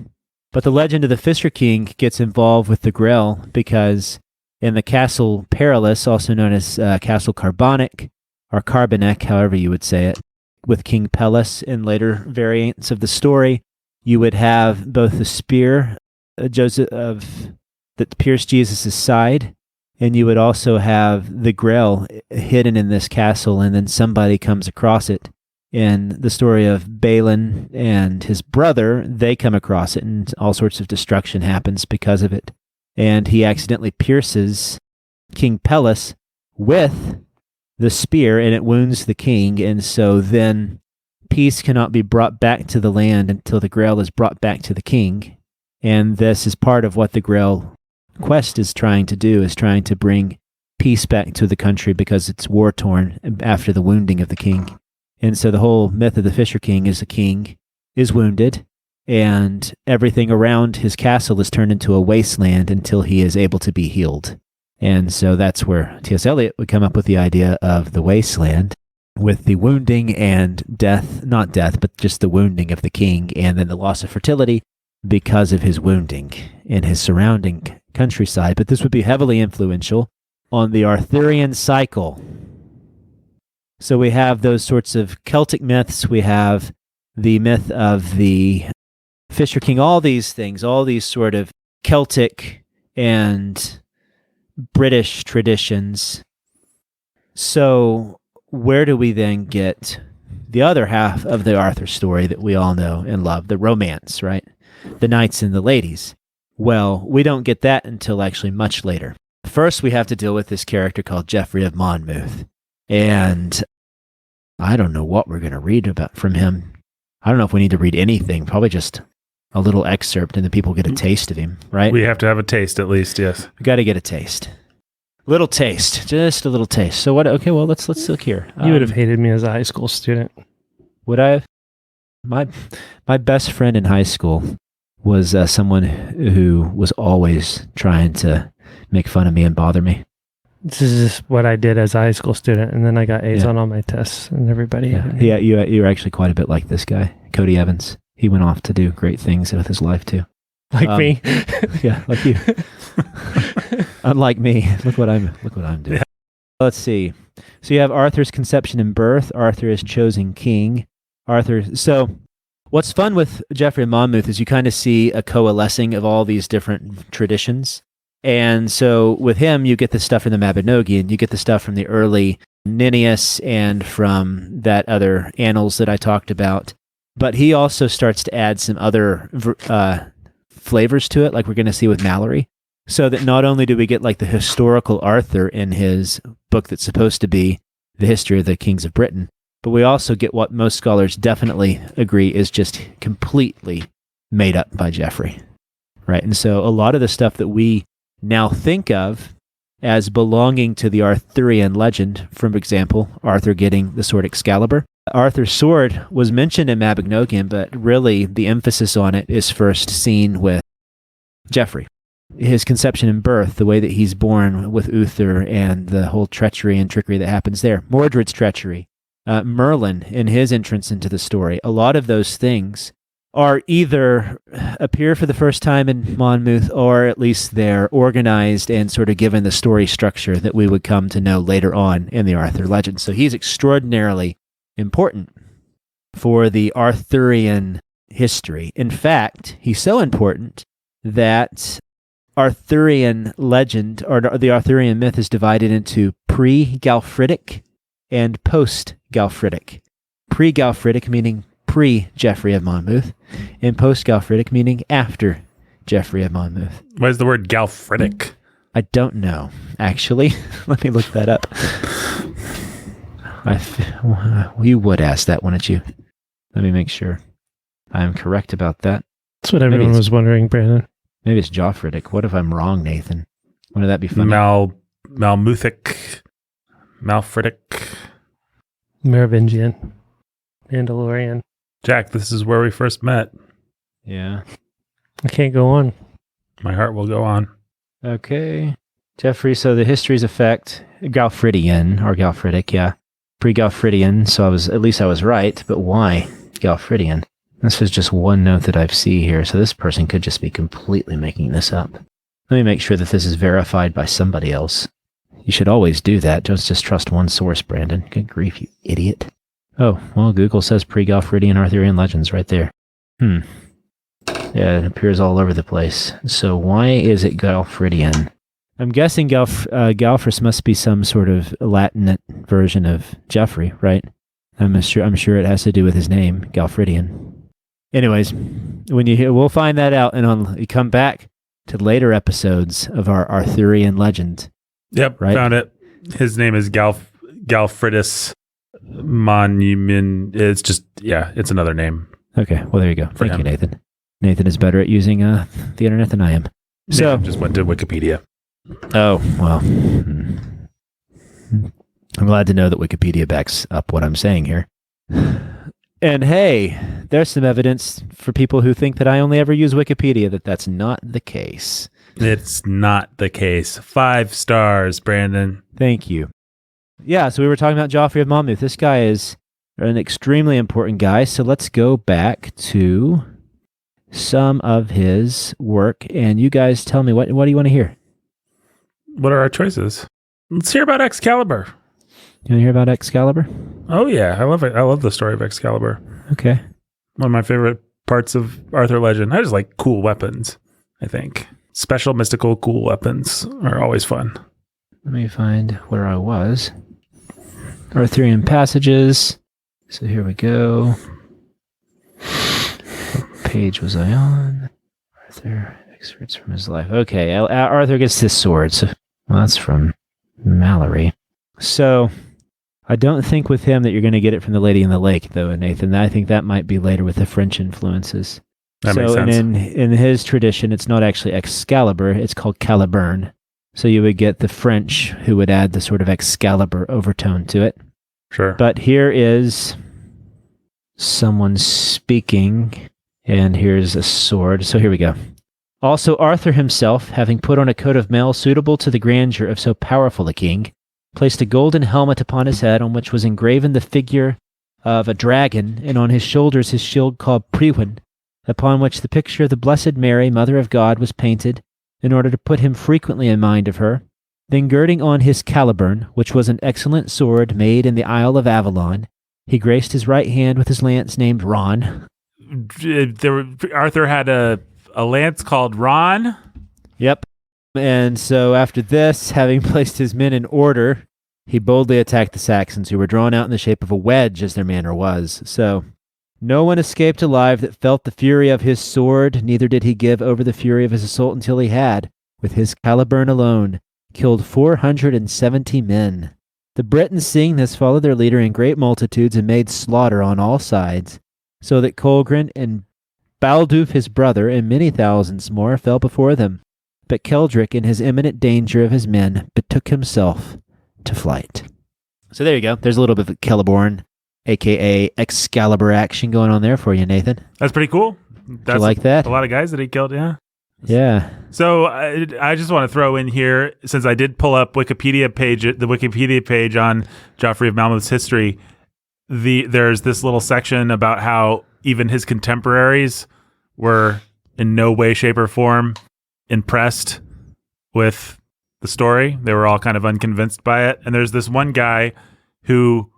Speaker 2: But the legend of the Fisher King gets involved with the Grail because in the Castle Perilous, also known as Castle Carbonic, or Carbonek, however you would say it, with King Pelles in later variants of the story, you would have both the spear that pierced Jesus' side, and you would also have the Grail hidden in this castle, and then somebody comes across it. In the story of Balin and his brother, they come across it, and all sorts of destruction happens because of it. And he accidentally pierces King Pelles with the spear, and it wounds the king. And so then peace cannot be brought back to the land until the Grail is brought back to the king. And this is part of what the Grail quest is trying to do, is trying to bring peace back to the country because it's war-torn after the wounding of the king. And so the whole myth of the Fisher King is the king is wounded, and everything around his castle is turned into a wasteland until he is able to be healed. And so that's where T.S. Eliot would come up with the idea of the wasteland, with the wounding and death, not death, but just the wounding of the king, and then the loss of fertility because of his wounding in his surrounding countryside. But this would be heavily influential on the Arthurian cycle. So we have those sorts of Celtic myths, we have the myth of the Fisher King, all these things, all these sort of Celtic and British traditions. So where do we then get the other half of the Arthur story that we all know and love, the romance, right? The knights and the ladies. Well, we don't get that until actually much later. First, we have to deal with this character called Geoffrey of Monmouth. And I don't know what we're going to read about from him. I don't know if we need to read anything, probably just a little excerpt and then people get a taste of him, right?
Speaker 1: We have to have a taste at least, yes.
Speaker 2: We got to get a taste. Little taste, just a little taste. So what? Okay, well, let's look here.
Speaker 3: You would have hated me as a high school student.
Speaker 2: Would I have? My best friend in high school was someone who was always trying to make fun of me and bother me.
Speaker 3: This is just what I did as a high school student, and then I got A's on all my tests, and everybody.
Speaker 2: Yeah, you were actually quite a bit like this guy, Cody Evans. He went off to do great things with his life too.
Speaker 3: Like me.
Speaker 2: Yeah, like you. Unlike me. Look what I'm doing. Yeah. Let's see. So you have Arthur's conception and birth. Arthur is chosen king. So what's fun with Geoffrey of Monmouth is you kind of see a coalescing of all these different traditions. And so with him, you get the stuff from the Mabinogion, you get the stuff from the early Nennius and from that other annals that I talked about. But he also starts to add some other flavors to it, like we're going to see with Mallory. So that not only do we get like the historical Arthur in his book that's supposed to be the history of the kings of Britain, but we also get what most scholars definitely agree is just completely made up by Geoffrey. Right? And so a lot of the stuff that we now think of as belonging to the Arthurian legend, for example, Arthur getting the sword Excalibur. Arthur's sword was mentioned in Mabinogion, but really the emphasis on it is first seen with Geoffrey. His conception and birth, the way that he's born with Uther and the whole treachery and trickery that happens there. Mordred's treachery. Merlin in his entrance into the story. A lot of those things are either appear for the first time in Monmouth, or at least they're organized and sort of given the story structure that we would come to know later on in the Arthur legend. So he's extraordinarily important for the Arthurian history. In fact, he's so important that Arthurian legend, or the Arthurian myth, is divided into pre-Galfridic and post-Galfridic. Pre-Galfridic meaning pre-Geoffrey of Monmouth, and post-Galfridic meaning after Geoffrey of Monmouth.
Speaker 1: Why is the word Galfridic?
Speaker 2: I don't know, actually. Let me look that up. You would ask that, wouldn't you? Let me make sure I'm correct about that.
Speaker 3: That's what everyone was wondering, Brandon.
Speaker 2: Maybe it's Joffridic. What if I'm wrong, Nathan? Wouldn't that be funny?
Speaker 1: Malmuthic, Malfridic,
Speaker 3: Merovingian, Mandalorian.
Speaker 1: Jack, this is where we first met.
Speaker 2: Yeah.
Speaker 3: I can't go on.
Speaker 1: My heart will go on.
Speaker 2: Okay. Geoffrey, so the history's effect, Galfridian, or Galfridic, yeah. Pre-Galfridian, so at least I was right, but why Galfridian? This was just one note that I see here, so this person could just be completely making this up. Let me make sure that this is verified by somebody else. You should always do that. Don't just trust one source, Brandon. Good grief, you idiot. Oh, well, Google says pre-Galfridian Arthurian legends right there. Yeah, it appears all over the place. So why is it Galfridian? I'm guessing Galfrus must be some sort of Latin version of Geoffrey, right? I'm sure it has to do with his name, Galfridian. Anyways, we'll find that out, and you come back to later episodes of our Arthurian legend.
Speaker 1: Yep, right? Found it. His name is Galfridus Monument. It's just, it's another name.
Speaker 2: Okay, well, there you go. Thank you, Nathan. Nathan is better at using the internet than I am.
Speaker 1: So just went to Wikipedia.
Speaker 2: Oh, well. I'm glad to know that Wikipedia backs up what I'm saying here. And hey, there's some evidence for people who think that I only ever use Wikipedia that that's not the case.
Speaker 1: It's not the case. 5 stars, Brandon.
Speaker 2: Thank you. Yeah, so we were talking about Geoffrey of Monmouth. This guy is an extremely important guy, so let's go back to some of his work, and you guys tell me, what do you want to hear?
Speaker 1: What are our choices? Let's hear about Excalibur.
Speaker 2: You want to hear about Excalibur?
Speaker 1: Oh, yeah. I love it. I love the story of Excalibur.
Speaker 2: Okay.
Speaker 1: One of my favorite parts of Arthur legend. I just like cool weapons, I think. Special, mystical, cool weapons are always fun.
Speaker 2: Let me find where I was. Arthurian passages. So here we go. What page was I on? Arthur, excerpts from his life. Okay, Arthur gets his sword. So, well, that's from Mallory. So, I don't think with him that you're going to get it from the Lady in the Lake, though, Nathan. I think that might be later with the French influences.
Speaker 1: That makes sense.
Speaker 2: And in his tradition, it's not actually Excalibur, it's called Caliburn. So you would get the French who would add the sort of Excalibur overtone to it.
Speaker 1: Sure.
Speaker 2: But here is someone speaking And here's a sword. So here we go. Also, Arthur himself, having put on a coat of mail suitable to the grandeur of so powerful a king, placed a golden helmet upon his head, on which was engraven the figure of a dragon, and on his shoulders his shield called Priwen, upon which the picture of the Blessed Mary, Mother of God, was painted, in order to put him frequently in mind of her. Then girding on his caliburn, which was an excellent sword made in the Isle of Avalon, he graced his right hand with his lance named Ron.
Speaker 1: Arthur had a lance called Ron.
Speaker 2: Yep. And so after this, having placed his men in order, he boldly attacked the Saxons, who were drawn out in the shape of a wedge, as their manner was. So no one escaped alive that felt the fury of his sword, neither did he give over the fury of his assault until he had, with his caliburn alone, killed 470 men. The Britons, seeing this, followed their leader in great multitudes and made slaughter on all sides, so that Colgrin and Baldulf his brother and many thousands more fell before them. But Keldric, in his imminent danger of his men, betook himself to flight. So there you go. There's a little bit of Celeborn, a.k.a. Excalibur action going on there for you, Nathan.
Speaker 1: That's pretty cool.
Speaker 2: You like that?
Speaker 1: A lot of guys that he killed, yeah.
Speaker 2: Yeah.
Speaker 1: So I just want to throw in here, since I did pull up the Wikipedia page on Joffrey of Monmouth's history, there's this little section about how even his contemporaries were in no way, shape, or form impressed with the story. They were all kind of unconvinced by it. And there's this one guy who,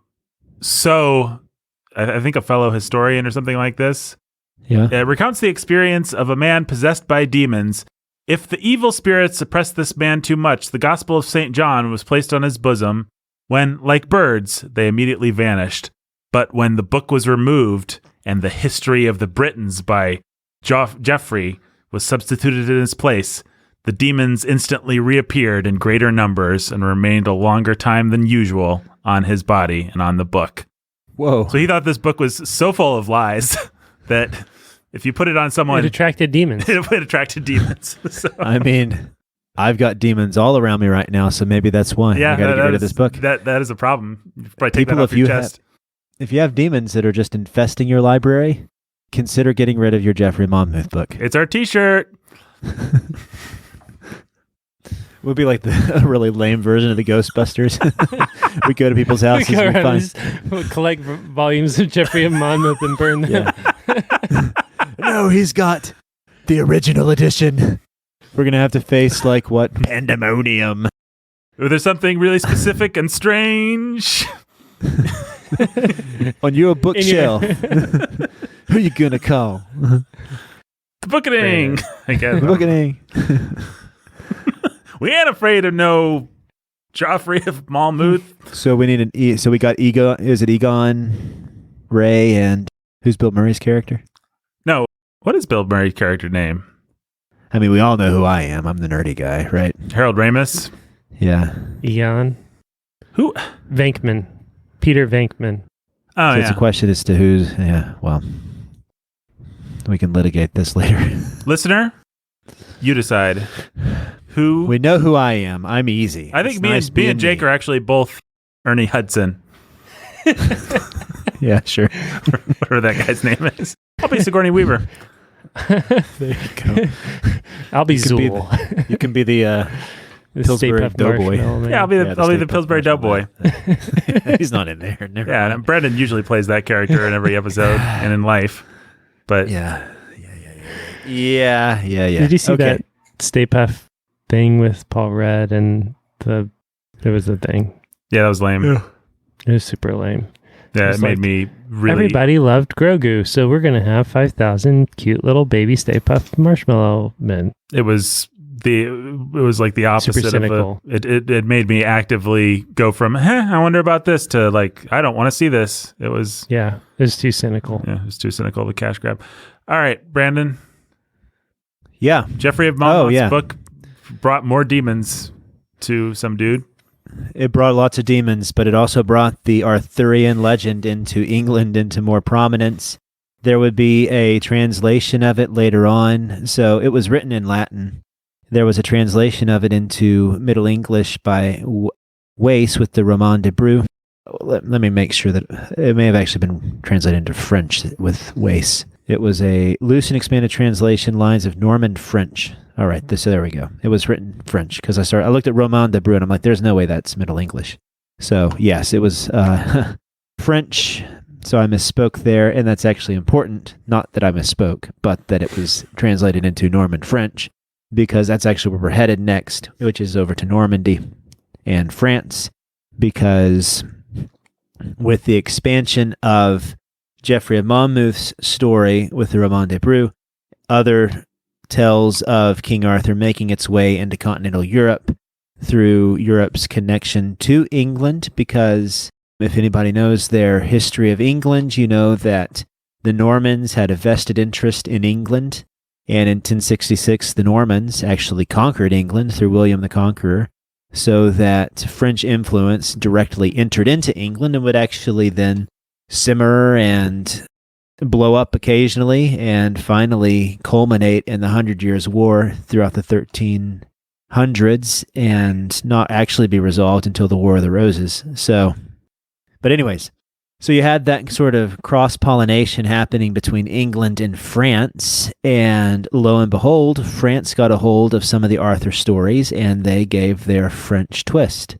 Speaker 1: I think a fellow historian or something like this, recounts the experience of a man possessed by demons. If the evil spirits oppressed this man too much, the Gospel of St. John was placed on his bosom, when, like birds, they immediately vanished. But when the book was removed and the history of the Britons by Geoffrey was substituted in its place, the demons instantly reappeared in greater numbers and remained a longer time than usual on his body and on the book.
Speaker 2: Whoa.
Speaker 1: So he thought this book was so full of lies that if you put it on someone...
Speaker 3: It attracted demons.
Speaker 1: It attracted demons. So.
Speaker 2: I mean, I've got demons all around me right now, so maybe that's why.
Speaker 1: Yeah,
Speaker 2: I got to get rid of this book.
Speaker 1: That is a problem. You probably take that off your chest.
Speaker 2: If you have demons that are just infesting your library, consider getting rid of your Jeffrey Monmouth book.
Speaker 1: It's our t-shirt.
Speaker 2: We'll be like a really lame version of the Ghostbusters. We go to people's houses and
Speaker 3: we'll collect volumes of Jeffrey of Monmouth and burn them.
Speaker 2: Yeah. No, he's got the original edition. We're going to have to face pandemonium.
Speaker 1: There's something really specific and strange.
Speaker 2: On your bookshelf. Who are you going to call?
Speaker 1: The Bookening. I guess.
Speaker 2: The Bookening.
Speaker 1: We ain't afraid of no Joffrey of Monmouth.
Speaker 2: So we need so we got Egon. Is it Egon, Ray, and who's Bill Murray's character?
Speaker 1: No. What is Bill Murray's character name?
Speaker 2: I mean, we all know who I am. I'm the nerdy guy, right?
Speaker 1: Harold Ramis.
Speaker 2: Yeah.
Speaker 3: Eon.
Speaker 1: Who?
Speaker 3: Venkman. Peter Venkman.
Speaker 1: Oh,
Speaker 2: so it's a question as to who's... Yeah, well, we can litigate this later.
Speaker 1: Listener, you decide who...
Speaker 2: We know who I am. I'm easy.
Speaker 1: I think me and Jake are actually both Ernie Hudson.
Speaker 2: Yeah, sure.
Speaker 1: Whatever that guy's name is. I'll be Sigourney Weaver.
Speaker 2: There you go.
Speaker 3: I'll be Zool.
Speaker 2: You can be the Pillsbury Doughboy.
Speaker 1: Yeah, I'll be the Pillsbury Doughboy.
Speaker 2: He's not in there. Never
Speaker 1: yeah, and Brendan usually plays that character in every episode and in life. But
Speaker 2: yeah. Did
Speaker 3: you see that Stay Puft thing with Paul Rudd and there was a thing?
Speaker 1: Yeah, that was lame.
Speaker 2: Yeah.
Speaker 3: It was super lame.
Speaker 1: Yeah, it made me really...
Speaker 3: Everybody loved Grogu, so we're going to have 5,000 cute little baby Stay Puft Marshmallow men.
Speaker 1: It was like the opposite.
Speaker 3: Super cynical.
Speaker 1: It made me actively go from, I wonder about this, to I don't want to see this. It was...
Speaker 3: Yeah, it was too cynical.
Speaker 1: Yeah, it was too cynical of a cash grab. All right, Brandon.
Speaker 2: Yeah.
Speaker 1: Jeffrey of Monmouth's book brought more demons to some dude.
Speaker 2: It brought lots of demons, but it also brought the Arthurian legend into England into more prominence. There would be a translation of it later on. So it was written in Latin. There was a translation of it into Middle English by Wace with the Roman de Bru. Let me make sure that it may have actually been translated into French with Wace. It was a loose and expanded translation, lines of Norman French. All right, there we go. It was written French because I looked at Roman de Bru and I'm like, there's no way that's Middle English. So yes, it was French. So I misspoke there, and that's actually important. Not that I misspoke, but that it was translated into Norman French, because that's actually where we're headed next, which is over to Normandy and France, because with the expansion of Geoffrey of Monmouth's story with the Roman de Bru, other tales of King Arthur making its way into continental Europe through Europe's connection to England, because if anybody knows their history of England, you know that the Normans had a vested interest in England, and in 1066 the Normans actually conquered England through William the Conqueror, so that French influence directly entered into England and would actually then simmer and blow up occasionally and finally culminate in the 100 Years' War throughout the 1300s and not actually be resolved until the War of the Roses. But anyways, so you had that sort of cross-pollination happening between England and France, and lo and behold, France got a hold of some of the Arthur stories, and they gave their French twist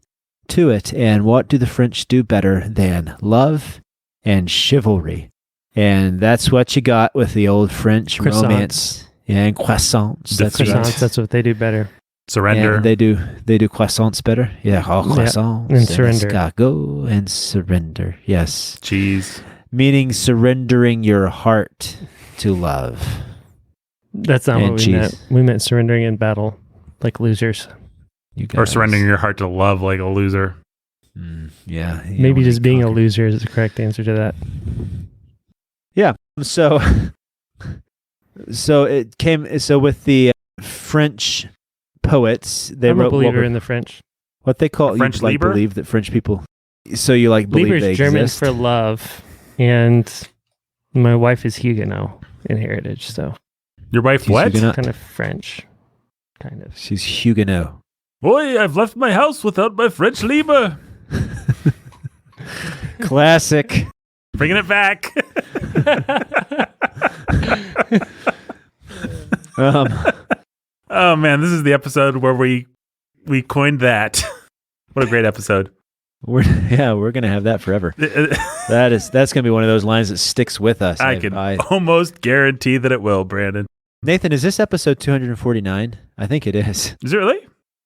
Speaker 2: to it. And what do the French do better than love and chivalry? And that's what you got with the old French romance. Yeah, and croissants.
Speaker 3: That's what they do better.
Speaker 1: Surrender.
Speaker 2: And they do croissants better. Yeah, croissants
Speaker 3: and surrender.
Speaker 2: Escargot and surrender. Yes.
Speaker 1: Cheese.
Speaker 2: Meaning surrendering your heart to love.
Speaker 3: That's not
Speaker 2: And
Speaker 3: what we
Speaker 2: cheese.
Speaker 3: meant. We meant surrendering in battle, like losers.
Speaker 2: You
Speaker 1: Or
Speaker 2: guys.
Speaker 1: surrendering your heart to love like a loser.
Speaker 2: Yeah. you
Speaker 3: Maybe
Speaker 2: wanna
Speaker 3: just being a
Speaker 2: conquer.
Speaker 3: loser is the correct answer to that.
Speaker 2: Yeah. So it came. So with the French poets, they
Speaker 3: I'm a
Speaker 2: wrote
Speaker 3: believer in the French.
Speaker 2: what they call
Speaker 1: French
Speaker 2: you like
Speaker 1: Liber?
Speaker 2: believe that French people. So you like believe
Speaker 3: Lieber
Speaker 2: they
Speaker 3: is German
Speaker 2: exist.
Speaker 3: for love, and my wife is Huguenot in heritage, so
Speaker 1: Your wife
Speaker 2: She's
Speaker 1: what?
Speaker 2: Huguenot.
Speaker 3: kind of French, kind of.
Speaker 2: She's Huguenot.
Speaker 1: Boy, I've left my house without my French Liber.
Speaker 2: Classic.
Speaker 1: Bringing it back. Oh man, this is the episode where we coined that. What a great episode.
Speaker 2: We're gonna have that forever. That's gonna be one of those lines that sticks with us.
Speaker 1: I can almost guarantee that it will, Brandon.
Speaker 2: Nathan, is this episode 249? I think it is.
Speaker 1: Is it really?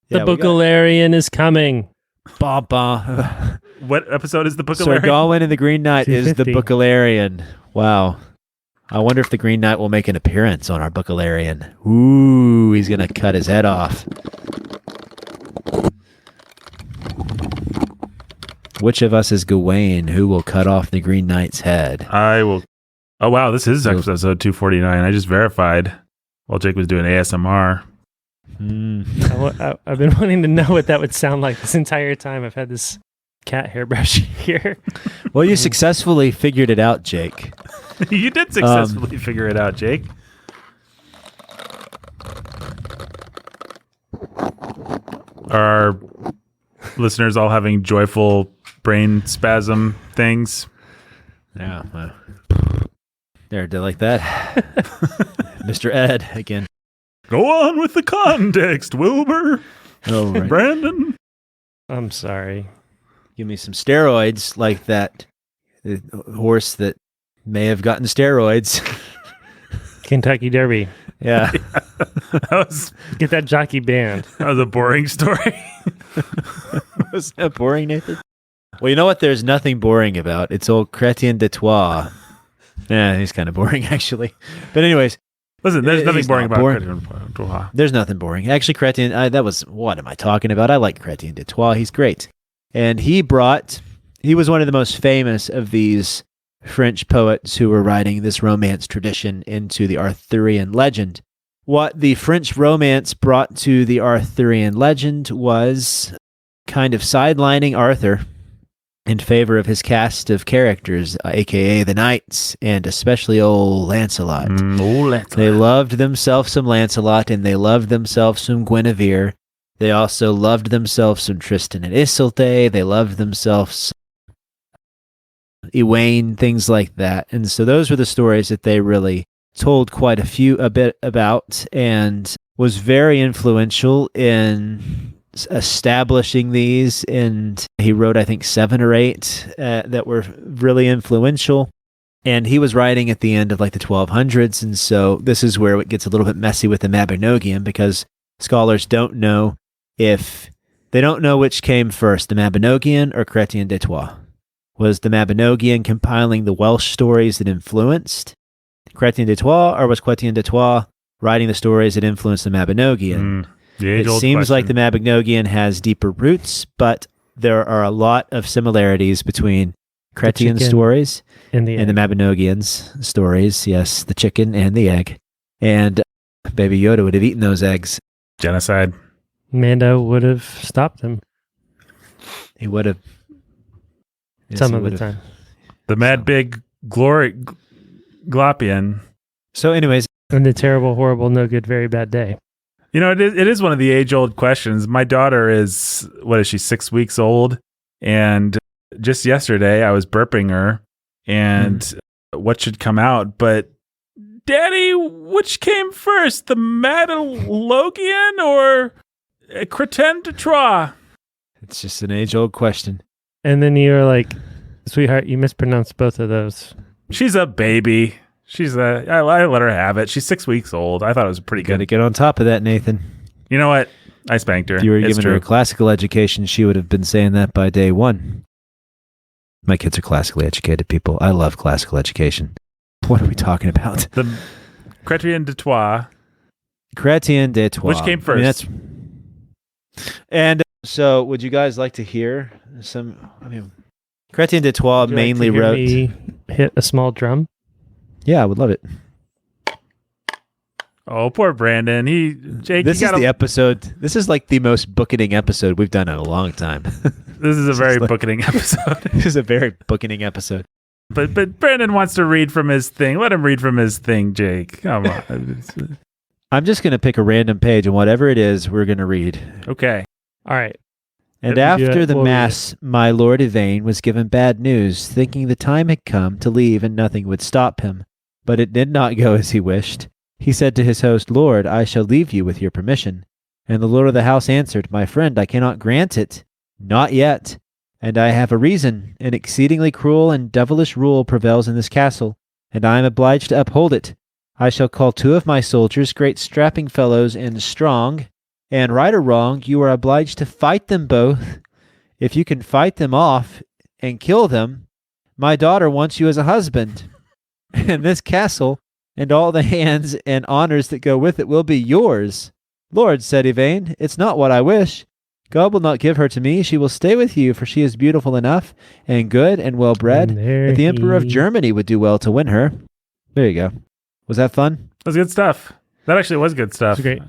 Speaker 3: The
Speaker 2: Yeah, we got-
Speaker 3: Bookhalarian is coming.
Speaker 2: Bah, bah.
Speaker 1: What episode is the book?
Speaker 2: Sir Gawain and the Green Knight is the
Speaker 3: 250.
Speaker 2: Bookhalarian. Wow. I wonder if the Green Knight will make an appearance on our Bookhalarian. Ooh, he's gonna cut his head off. Which of us is Gawain? Who will cut off the Green Knight's head?
Speaker 1: I will. Oh wow, this is episode 249. I just verified while Jake was doing ASMR.
Speaker 3: I've been wanting to know what that would sound like this entire time. I've had this cat hairbrush here.
Speaker 2: Well, you successfully figured it out, Jake.
Speaker 1: You did successfully figure it out, Jake. Are listeners all having joyful brain spasm things?
Speaker 2: Yeah. There, did like that. Mr. Ed again.
Speaker 1: Go on with the context, Wilbur.
Speaker 2: Oh, right.
Speaker 1: Brandon.
Speaker 3: I'm sorry.
Speaker 2: Give me some steroids like that horse that may have gotten steroids.
Speaker 3: Kentucky Derby.
Speaker 2: Yeah.
Speaker 3: Get that jockey banned.
Speaker 1: That was a boring story.
Speaker 2: Was that boring, Nathan? Well, you know what there's nothing boring about? It's old Chrétien de Troyes. Yeah, he's kind of boring, actually. But anyways.
Speaker 1: Listen, there's nothing
Speaker 2: He's
Speaker 1: boring
Speaker 2: not
Speaker 1: about
Speaker 2: boring.
Speaker 1: Chrétien.
Speaker 2: There's nothing boring. Actually, that was, what am I talking about? I like Chrétien de Troyes. He's great. And he was one of the most famous of these French poets who were writing this romance tradition into the Arthurian legend. What the French romance brought to the Arthurian legend was kind of sidelining Arthur in favor of his cast of characters, aka the knights, and especially old Lancelot. They loved themselves some Lancelot, and they loved themselves some Guinevere. They also loved themselves some Tristan and Isolde. They loved themselves Ewaine, things like that. And so those were the stories that they really told quite a bit about, and was very influential in establishing these. And he wrote, I think, 7 or 8 that were really influential. And he was writing at the end of like the 1200s. And so this is where it gets a little bit messy with the Mabinogion, because scholars don't know which came first, the Mabinogion or Chrétien de Troyes. Was the Mabinogion compiling the Welsh stories that influenced Chrétien de Troyes, or was Chrétien de Troyes writing the stories that influenced the Mabinogion? It seems like the Mabinogion has deeper roots, but there are a lot of similarities between Chrétien's stories and the Mabinogion's stories. Yes, the chicken and the egg. And Baby Yoda would have eaten those eggs.
Speaker 1: Genocide.
Speaker 3: Mando would have stopped him.
Speaker 2: He would have.
Speaker 3: Some of the time.
Speaker 1: The Mad Big Glory Glopian.
Speaker 2: So anyways.
Speaker 3: And the terrible, horrible, no good, very bad day.
Speaker 1: You know, it is one of the age-old questions. My daughter is, 6 weeks old? And just yesterday I was burping her, and what should come out? But, Daddy, which came first, the Mabinogion or Chrétien de Troyes?
Speaker 2: It's just an age-old question.
Speaker 3: And then you're like, sweetheart, you mispronounced both of those.
Speaker 1: She's a baby. I let her have it. She's 6 weeks old. I thought it was pretty good.
Speaker 2: Got to get on top of that, Nathan.
Speaker 1: You know what? I spanked her.
Speaker 2: If you were giving her a classical education, she would have been saying that by day 1. My kids are classically educated people. I love classical education. What are we talking about?
Speaker 1: The Chrétien de Troyes.
Speaker 2: Chrétien de Troyes.
Speaker 1: Which came first?
Speaker 2: And so, would you guys like to hear some? Chrétien de Troyes mainly wrote.
Speaker 3: Me hit a small drum.
Speaker 2: Yeah, I would love it.
Speaker 1: Oh, poor Brandon.
Speaker 2: This is the episode. This is like the most Bookening episode we've done in a long time.
Speaker 1: This is a very Bookening episode.
Speaker 2: This is a very Bookening episode.
Speaker 1: But Brandon wants to read from his thing. Let him read from his thing, Jake. Come on.
Speaker 2: I'm just going to pick a random page, and whatever it is, we're going to read.
Speaker 1: Okay.
Speaker 3: All right.
Speaker 2: And after the Mass, my Lord Yvain was given bad news, thinking the time had come to leave and nothing would stop him. But it did not go as he wished. He said to his host, Lord, I shall leave you with your permission. And the Lord of the house answered, My friend, I cannot grant it. Not yet. And I have a reason. An exceedingly cruel and devilish rule prevails in this castle, and I am obliged to uphold it. I shall call 2 of my soldiers, great strapping fellows and strong, and right or wrong, you are obliged to fight them both. If you can fight them off and kill them, my daughter wants you as a husband. And this castle and all the hands and honors that go with it will be yours. Lord, said Yvain, it's not what I wish. God will not give her to me. She will stay with you, for she is beautiful enough and good and well-bred that the Emperor of Germany would do well to win her. There you go. Was that fun?
Speaker 1: That was good stuff. That actually was good stuff.
Speaker 3: That's great.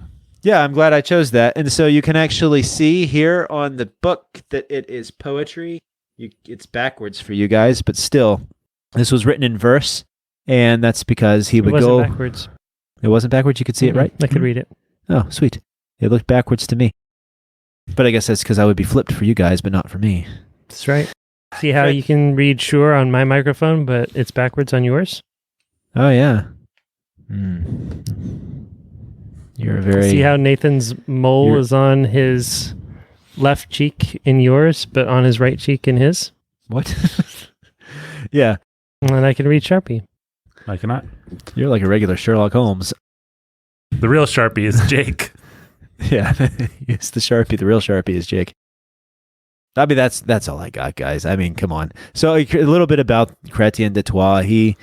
Speaker 2: Yeah, I'm glad I chose that. And so you can actually see here on the book that it is poetry. It's backwards for you guys, but still, this was written in verse, and that's because he would go...
Speaker 3: It wasn't backwards.
Speaker 2: It wasn't backwards? You could see it, right?
Speaker 3: I could read it.
Speaker 2: Oh, sweet. It looked backwards to me. But I guess that's because I would be flipped for you guys, but not for me.
Speaker 3: That's right. See how you can read sure on my microphone, but it's backwards on yours?
Speaker 2: Oh, yeah. You're very...
Speaker 3: See how Nathan's mole is on his left cheek in yours, but on his right cheek in his?
Speaker 2: What? Yeah.
Speaker 3: And I can read Sharpie.
Speaker 1: I cannot.
Speaker 2: You're like a regular Sherlock Holmes.
Speaker 1: The real Sharpie is Jake.
Speaker 2: Yeah, it's the Sharpie. The real Sharpie is Jake. I mean, that's all I got, guys. I mean, come on. So a little bit about Chrétien de Troyes.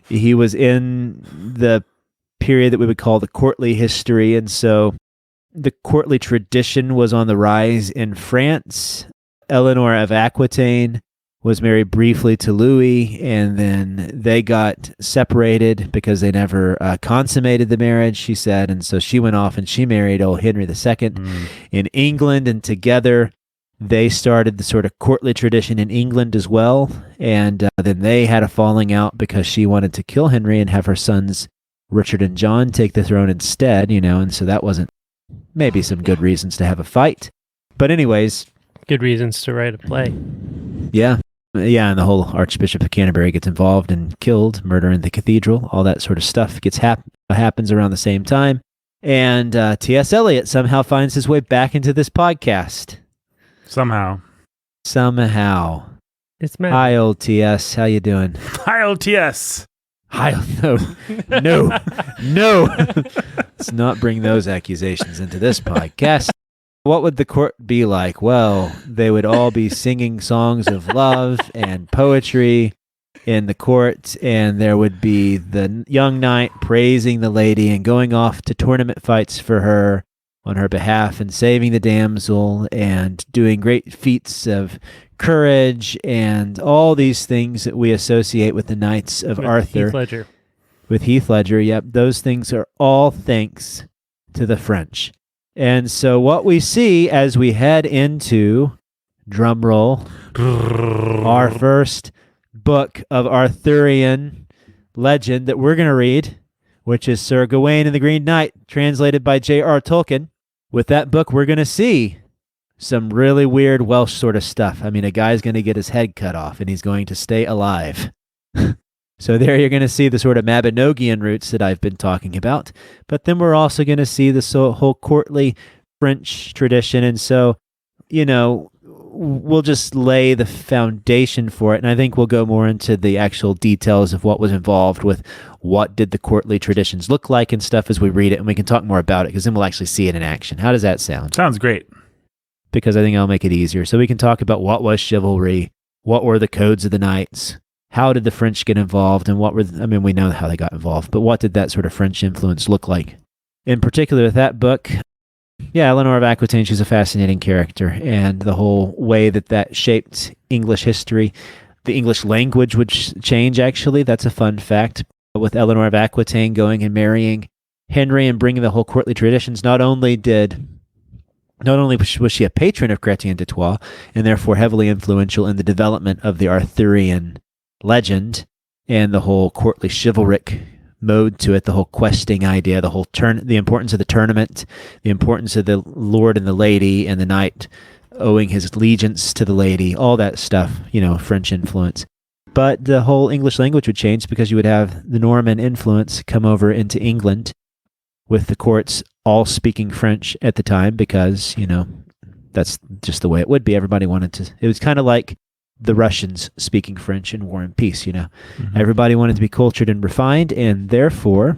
Speaker 2: He was in the period that we would call the courtly history, and so the courtly tradition was on the rise in France. Eleanor of Aquitaine was married briefly to Louis, and then they got separated because they never consummated the marriage, she said, and so she went off and she married old Henry II in England, and together they started the sort of courtly tradition in England as well, and then they had a falling out because she wanted to kill Henry and have her sons Richard and John take the throne instead, and so that wasn't maybe some good reasons to have a fight. But anyways...
Speaker 3: Good reasons to write a play.
Speaker 2: Yeah. Yeah, and the whole Archbishop of Canterbury gets involved and killed, murder in the cathedral, all that sort of stuff happens around the same time. And T.S. Eliot somehow finds his way back into this podcast.
Speaker 1: Somehow.
Speaker 3: It's mad.
Speaker 2: Hi, old T.S. How you doing?
Speaker 1: Hi, OTS.
Speaker 2: Hi, no. Let's not bring those accusations into this podcast. What would the court be like? Well, they would all be singing songs of love and poetry in the court, and there would be the young knight praising the lady and going off to tournament fights for her on her behalf and saving the damsel and doing great feats of courage and all these things that we associate with the Knights of Arthur.
Speaker 3: Heath Ledger.
Speaker 2: With Heath Ledger, yep. Those things are all thanks to the French. And so what we see as we head into, drumroll, our first book of Arthurian legend that we're going to read, which is Sir Gawain and the Green Knight, translated by J.R. Tolkien. With that book, we're going to see some really weird Welsh sort of stuff. I mean, a guy's going to get his head cut off and he's going to stay alive. So there you're going to see the sort of Mabinogian roots that I've been talking about. But then we're also going to see this whole courtly French tradition. And so, we'll just lay the foundation for it. And I think we'll go more into the actual details of what was involved with what did the courtly traditions look like and stuff as we read it. And we can talk more about it because then we'll actually see it in action. How does that sound?
Speaker 1: Sounds great.
Speaker 2: Because I think I'll make it easier. So we can talk about what was chivalry, what were the codes of the knights, how did the French get involved, and we know how they got involved, but what did that sort of French influence look like? In particular with that book, Eleanor of Aquitaine, she's a fascinating character, and the whole way that shaped English history. The English language would change, actually. That's a fun fact. With Eleanor of Aquitaine going and marrying Henry and bringing the whole courtly traditions, not only was she a patron of Chrétien de Troyes, and therefore heavily influential in the development of the Arthurian legend and the whole courtly chivalric mode to it, the whole questing idea, the importance of the tournament, the importance of the lord and the lady and the knight owing his allegiance to the lady, all that stuff, French influence. But the whole English language would change because you would have the Norman influence come over into England with the courts all speaking French at the time because, that's just the way it would be. Everybody wanted to, it was kind of like the Russians speaking French in War and Peace,
Speaker 1: Mm-hmm.
Speaker 2: Everybody wanted to be cultured and refined, and therefore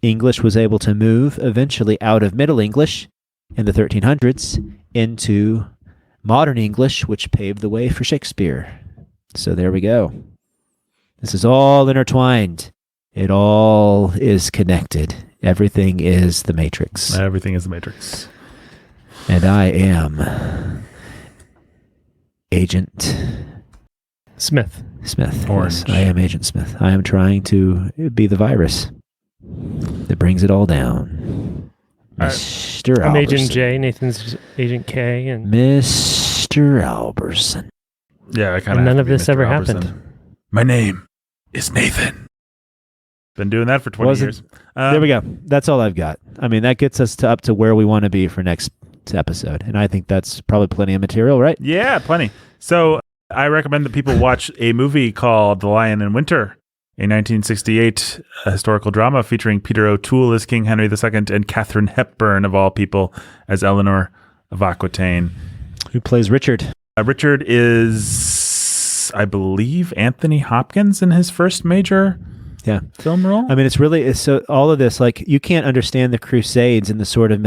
Speaker 2: English was able to move eventually out of Middle English in the 1300s into modern English, which paved the way for Shakespeare. So there we go. This is all intertwined. It all is connected. Everything is the Matrix.
Speaker 1: Everything is the Matrix.
Speaker 2: And I am Agent
Speaker 3: Smith.
Speaker 1: Orange.
Speaker 2: Yes, I am Agent Smith. I am trying to be the virus that brings it all down. Mr.
Speaker 3: I'm Agent
Speaker 2: Alberson.
Speaker 3: J. Nathan's Agent K. And
Speaker 2: Mr. Alberson.
Speaker 1: Yeah, I kind
Speaker 3: none of this ever happened.
Speaker 1: My name is Nathan. Been doing that for 20 years.
Speaker 2: There we go. That's all I've got. I mean, that gets us up to where we want to be for next episode. And I think that's probably plenty of material, right?
Speaker 1: Yeah, plenty. So I recommend that people watch a movie called The Lion in Winter, a 1968 historical drama featuring Peter O'Toole as King Henry II and Katharine Hepburn, of all people, as Eleanor of Aquitaine.
Speaker 2: Who plays Richard?
Speaker 1: Richard is, I believe, Anthony Hopkins in his first major film role.
Speaker 2: I mean, it's so all of this, like, you can't understand the Crusades and the sort of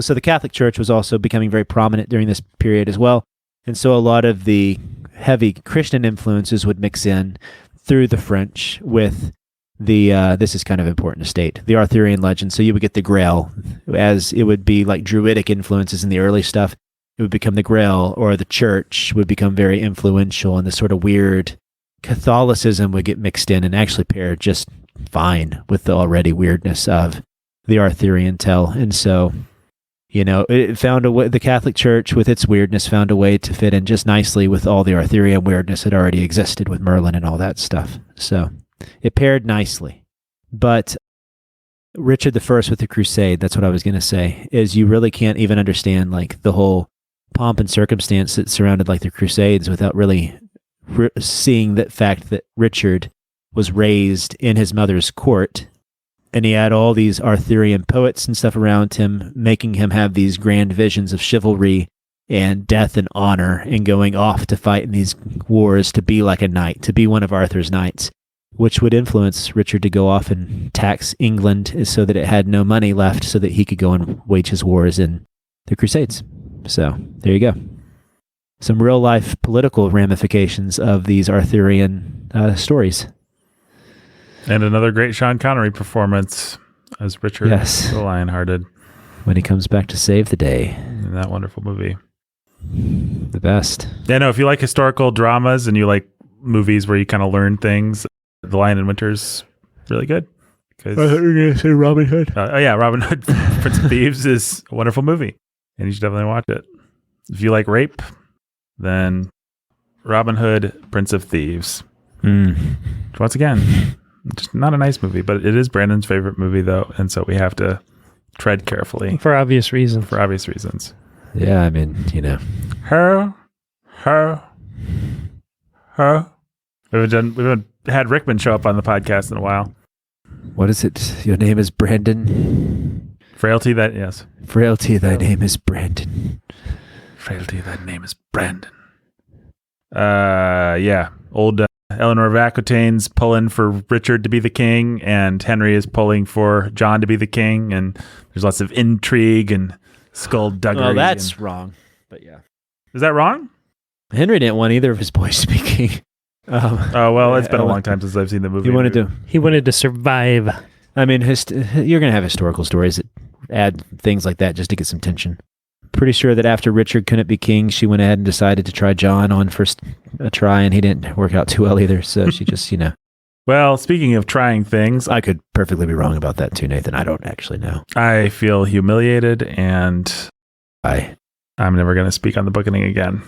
Speaker 2: so the Catholic Church was also becoming very prominent during this period as well. And so a lot of the heavy Christian influences would mix in through the French with the, this is kind of important to state, the Arthurian legend. So you would get the Grail, as it would be like Druidic influences in the early stuff. It would become the Grail, or the Church would become very influential, and this sort of weird Catholicism would get mixed in and actually paired just fine with the already weirdness of the Arthurian tale. And so, it found a way, the Catholic Church with its weirdness found a way to fit in just nicely with all the Arthurian weirdness that already existed with Merlin and all that stuff. So it paired nicely. But Richard I with the Crusade, that's what I was going to say, is you really can't even understand like the whole pomp and circumstance that surrounded like the Crusades without really seeing the fact that Richard was raised in his mother's court, and he had all these Arthurian poets and stuff around him, making him have these grand visions of chivalry and death and honor, and going off to fight in these wars to be like a knight, to be one of Arthur's knights, which would influence Richard to go off and tax England so that it had no money left so that he could go and wage his wars in the Crusades. So there you go. Some real life political ramifications of these Arthurian stories.
Speaker 1: And another great Sean Connery performance as Richard the Lionhearted.
Speaker 2: When he comes back to save the day.
Speaker 1: In that wonderful movie.
Speaker 2: The best.
Speaker 1: Yeah, no, if you like historical dramas and you like movies where you kind of learn things, The Lion in Winter's really good.
Speaker 2: I thought you were going to say Robin Hood.
Speaker 1: Robin Hood, Prince of Thieves is a wonderful movie. And you should definitely watch it. If you like rape, then Robin Hood, Prince of Thieves. Once again, just not a nice movie, but it is Brandon's favorite movie, though. And so we have to tread carefully.
Speaker 3: For obvious reasons.
Speaker 2: Yeah, I mean, you know.
Speaker 1: We haven't had Rickman show up on the podcast in a while.
Speaker 2: What is it? Your name is Brandon?
Speaker 1: Frailty, yes.
Speaker 2: Frailty, thy name is Brandon.
Speaker 1: Frailty, thy name is Brandon. Old Eleanor of Aquitaine's pulling for Richard to be the king, and Henry is pulling for John to be the king, and there's lots of intrigue and skullduggery.
Speaker 2: Oh, that's wrong. But yeah.
Speaker 1: Is that wrong?
Speaker 2: Henry didn't want either of his boys to be king.
Speaker 1: It's been a long time since I've seen the movie.
Speaker 3: He wanted to survive.
Speaker 2: I mean, you're going to have historical stories that add things like that just to get some tension. Pretty sure that after Richard couldn't be king, she went ahead and decided to try John on first a try, and he didn't work out too well either. So she just,
Speaker 1: Well, speaking of trying things,
Speaker 2: I could perfectly be wrong about that too, Nathan. I don't actually know.
Speaker 1: I feel humiliated, and I'm never going to speak on the Bookening again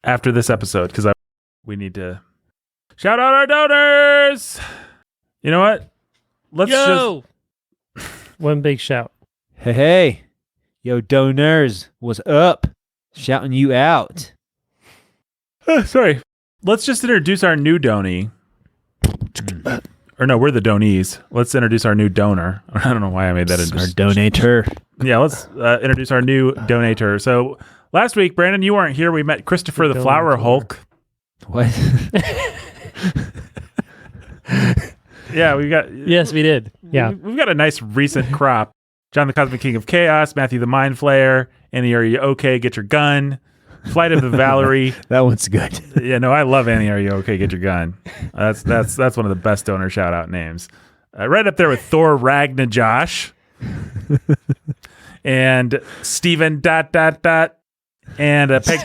Speaker 1: after this episode, because we need to shout out our donors. You know what?
Speaker 3: Let's one big shout.
Speaker 2: Hey. Yo, donors, what's up? Shouting you out.
Speaker 1: Sorry. Let's just introduce our new donee. Or no, we're the donees. Let's introduce our new donor. I don't know why I made that.
Speaker 2: Our donator.
Speaker 1: Yeah, let's introduce our new donator. So last week, Brandon, you weren't here. We met Christopher the Flower Hulk.
Speaker 2: What?
Speaker 1: Yeah, we got.
Speaker 3: Yes, we did. Yeah,
Speaker 1: we've got a nice recent crop. John the Cosmic King of Chaos, Matthew the Mind Flayer, Annie, are you okay? Get your gun. Flight of the Valerie.
Speaker 2: That one's good.
Speaker 1: Yeah, no, I love Annie, are you okay? Get your gun. That's one of the best donor shout out names. Right up there with Thor Ragnajosh and Stephen ... and Peg.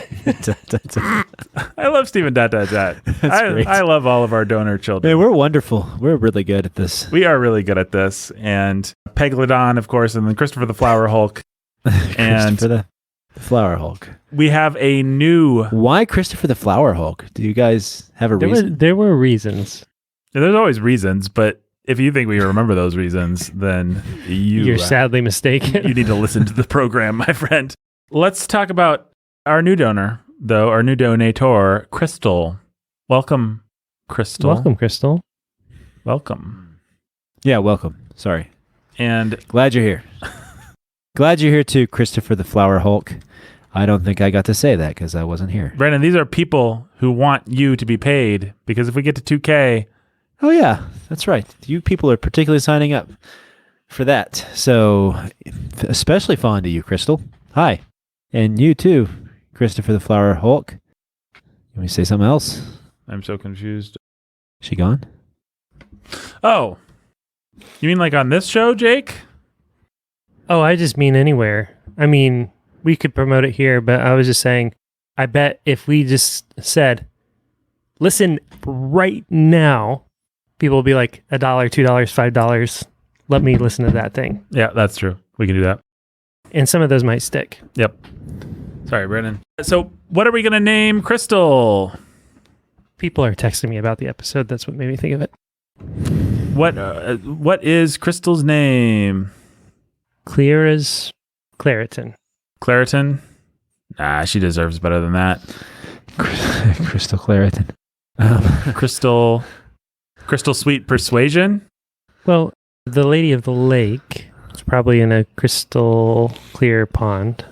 Speaker 1: I love Stephen ... I love all of our donor children.
Speaker 2: Man, we're wonderful. We're really good at this.
Speaker 1: We are really good at this. And Peglodon, of course, and then Christopher the Flower Hulk. And
Speaker 2: Christopher the Flower Hulk.
Speaker 1: We have a new...
Speaker 2: Why Christopher the Flower Hulk? Do you guys have a reason?
Speaker 3: There were reasons.
Speaker 1: There's always reasons, but if you think we remember those reasons, then
Speaker 3: you're sadly mistaken.
Speaker 1: You need to listen to the program, my friend. Let's talk about our new donor, though, our new donator, Crystal. Welcome, Crystal.
Speaker 3: Welcome, Crystal.
Speaker 1: Welcome.
Speaker 2: Yeah, welcome. Sorry.
Speaker 1: And
Speaker 2: glad you're here. Glad you're here too, Christopher the Flower Hulk. I don't think I got to say that because I wasn't here.
Speaker 1: Brandon, these are people who want you to be paid, because if we get to 2K...
Speaker 2: Oh, yeah, that's right. You people are particularly signing up for that. So, especially fond of you, Crystal. Hi. And you too, Christopher the Flower Hulk. Can we say something else?
Speaker 1: I'm so confused.
Speaker 2: She gone?
Speaker 1: Oh. You mean like on this show, Jake?
Speaker 3: Oh, I just mean anywhere. I mean, we could promote it here, but I was just saying, I bet if we just said, listen right now, people will be like $1, $2, $5. Let me listen to that thing.
Speaker 1: Yeah, that's true. We can do that.
Speaker 3: And some of those might stick.
Speaker 1: Yep. Sorry, Brandon. So what are we going to name Crystal?
Speaker 3: People are texting me about the episode. That's what made me think of it.
Speaker 1: What is Crystal's name?
Speaker 3: Clear as Claritin.
Speaker 1: Claritin? Nah, she deserves better than that.
Speaker 2: Crystal Claritin.
Speaker 1: Crystal Sweet Persuasion.
Speaker 3: Well, the Lady of the Lake is probably in a crystal clear pond.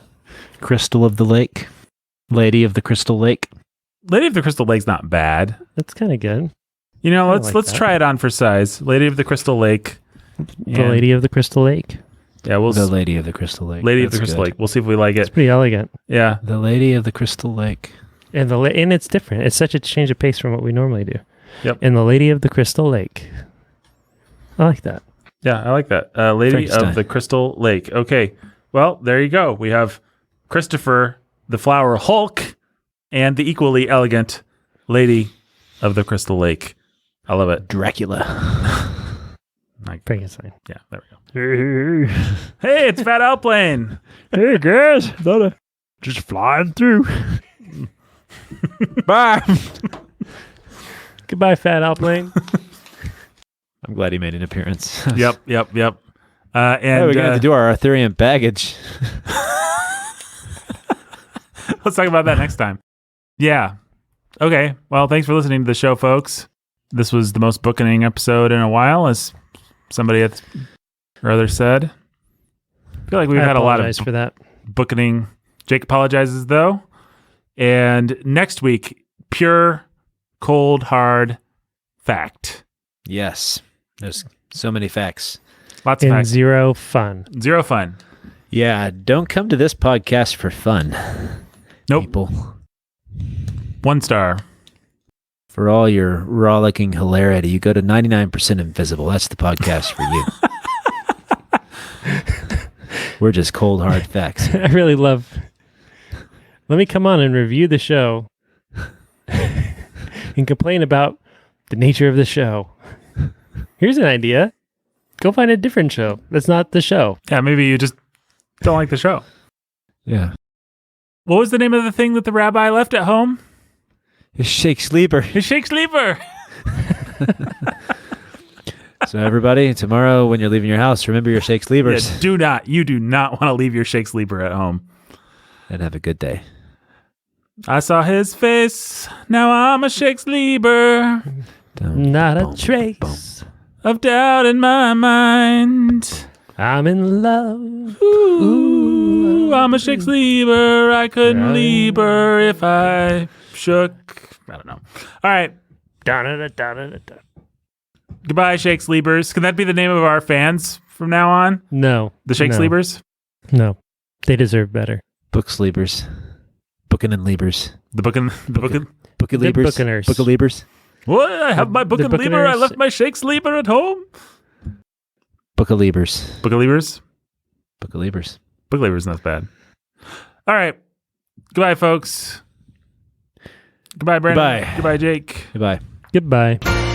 Speaker 2: Crystal of the Lake. Lady of the Crystal Lake.
Speaker 1: Lady of the Crystal Lake's not bad.
Speaker 3: That's kind of good.
Speaker 1: You know,
Speaker 3: I
Speaker 1: let's
Speaker 3: like
Speaker 1: let's
Speaker 3: that.
Speaker 1: try it on for size. Lady of the Crystal Lake.
Speaker 3: The Lady of the Crystal Lake.
Speaker 1: Yeah, we'll
Speaker 2: The Lady of the Crystal Lake.
Speaker 1: Lady of the
Speaker 2: That's
Speaker 1: Crystal
Speaker 2: good.
Speaker 1: Lake. We'll see if we like
Speaker 3: It's
Speaker 1: it.
Speaker 3: pretty elegant.
Speaker 1: Yeah.
Speaker 2: The Lady of the Crystal Lake.
Speaker 3: And and it's different. It's such a change of pace from what we normally do.
Speaker 1: Yep.
Speaker 3: And the Lady of the Crystal Lake. I like that.
Speaker 1: Yeah, I like that. Lady of
Speaker 2: Frankenstein.
Speaker 1: the Crystal Lake. Okay. Well, there you go. We have Christopher the Flower Hulk and the equally elegant Lady of the Crystal Lake. I love it.
Speaker 2: Dracula.
Speaker 3: Frankenstein.
Speaker 1: Yeah, there we go. Hey, it's Fat Alplane.
Speaker 2: Hey guys, just flying through. Bye.
Speaker 3: Goodbye, Fat Alplane.
Speaker 2: I'm glad he made an appearance.
Speaker 1: Yep. And
Speaker 2: Hey, we're going to do our Arthurian baggage.
Speaker 1: let's talk about that next time. Yeah. Okay. Well, thanks for listening to the show, folks. This was the most bookening episode in a while, as somebody or other said. I feel like we've had a lot of
Speaker 3: apologize for that.
Speaker 1: bookening. Jake apologizes, though. And next week, pure, cold, hard fact.
Speaker 2: Yes. There's so many facts.
Speaker 1: Lots of
Speaker 3: And
Speaker 1: facts.
Speaker 3: zero fun.
Speaker 1: Zero fun.
Speaker 2: Yeah, don't come to this podcast for fun.
Speaker 1: Nope.
Speaker 2: People.
Speaker 1: 1 star.
Speaker 2: For all your rollicking hilarity, you go to 99% Invisible. That's the podcast for you. We're just cold, hard facts.
Speaker 3: I really love. Let me come on and review the show and complain about the nature of the show. Here's an idea. Go find a different show. That's not the show.
Speaker 1: Yeah, maybe you just don't like the show.
Speaker 2: Yeah.
Speaker 1: What was the name of the thing that the rabbi left at home?
Speaker 2: It's Shake Sleeper.
Speaker 1: His shake sleeper.
Speaker 2: So everybody, tomorrow when you're leaving your house, remember your Shake Sleepers.
Speaker 1: Yeah, you do not want to leave your shake sleeper at home.
Speaker 2: And have a good day.
Speaker 1: I saw his face. Now I'm a shake sleeper
Speaker 3: Not a trace.
Speaker 1: of doubt in my mind.
Speaker 3: I'm in love.
Speaker 1: Ooh, I'm a shake sleeper. I couldn't leave her if I shook. I don't know. All right.
Speaker 3: Da-da-da-da-da-da.
Speaker 1: Goodbye, Shake Sleepers. Can that be the name of our fans from now on?
Speaker 3: No.
Speaker 1: The Shake
Speaker 3: no,
Speaker 1: Sleepers?
Speaker 3: No. They deserve better.
Speaker 2: Book Sleepers. Booking and Liebers.
Speaker 1: The booking.
Speaker 2: Book of
Speaker 3: The
Speaker 2: Liebers.
Speaker 3: Bookeners.
Speaker 2: Book of Liebers.
Speaker 1: What? I have my book
Speaker 3: The
Speaker 1: and Lieber. I
Speaker 3: Bookeners.
Speaker 1: left my Shake Sleeper at home.
Speaker 2: Book of Liebers.
Speaker 1: Book of Liebers?
Speaker 2: Book of Liebers.
Speaker 1: Book of Lieber's not bad. All right. Goodbye, folks. Goodbye, Brandon.
Speaker 2: Goodbye.
Speaker 1: Goodbye, Jake.
Speaker 2: Goodbye.
Speaker 3: Goodbye.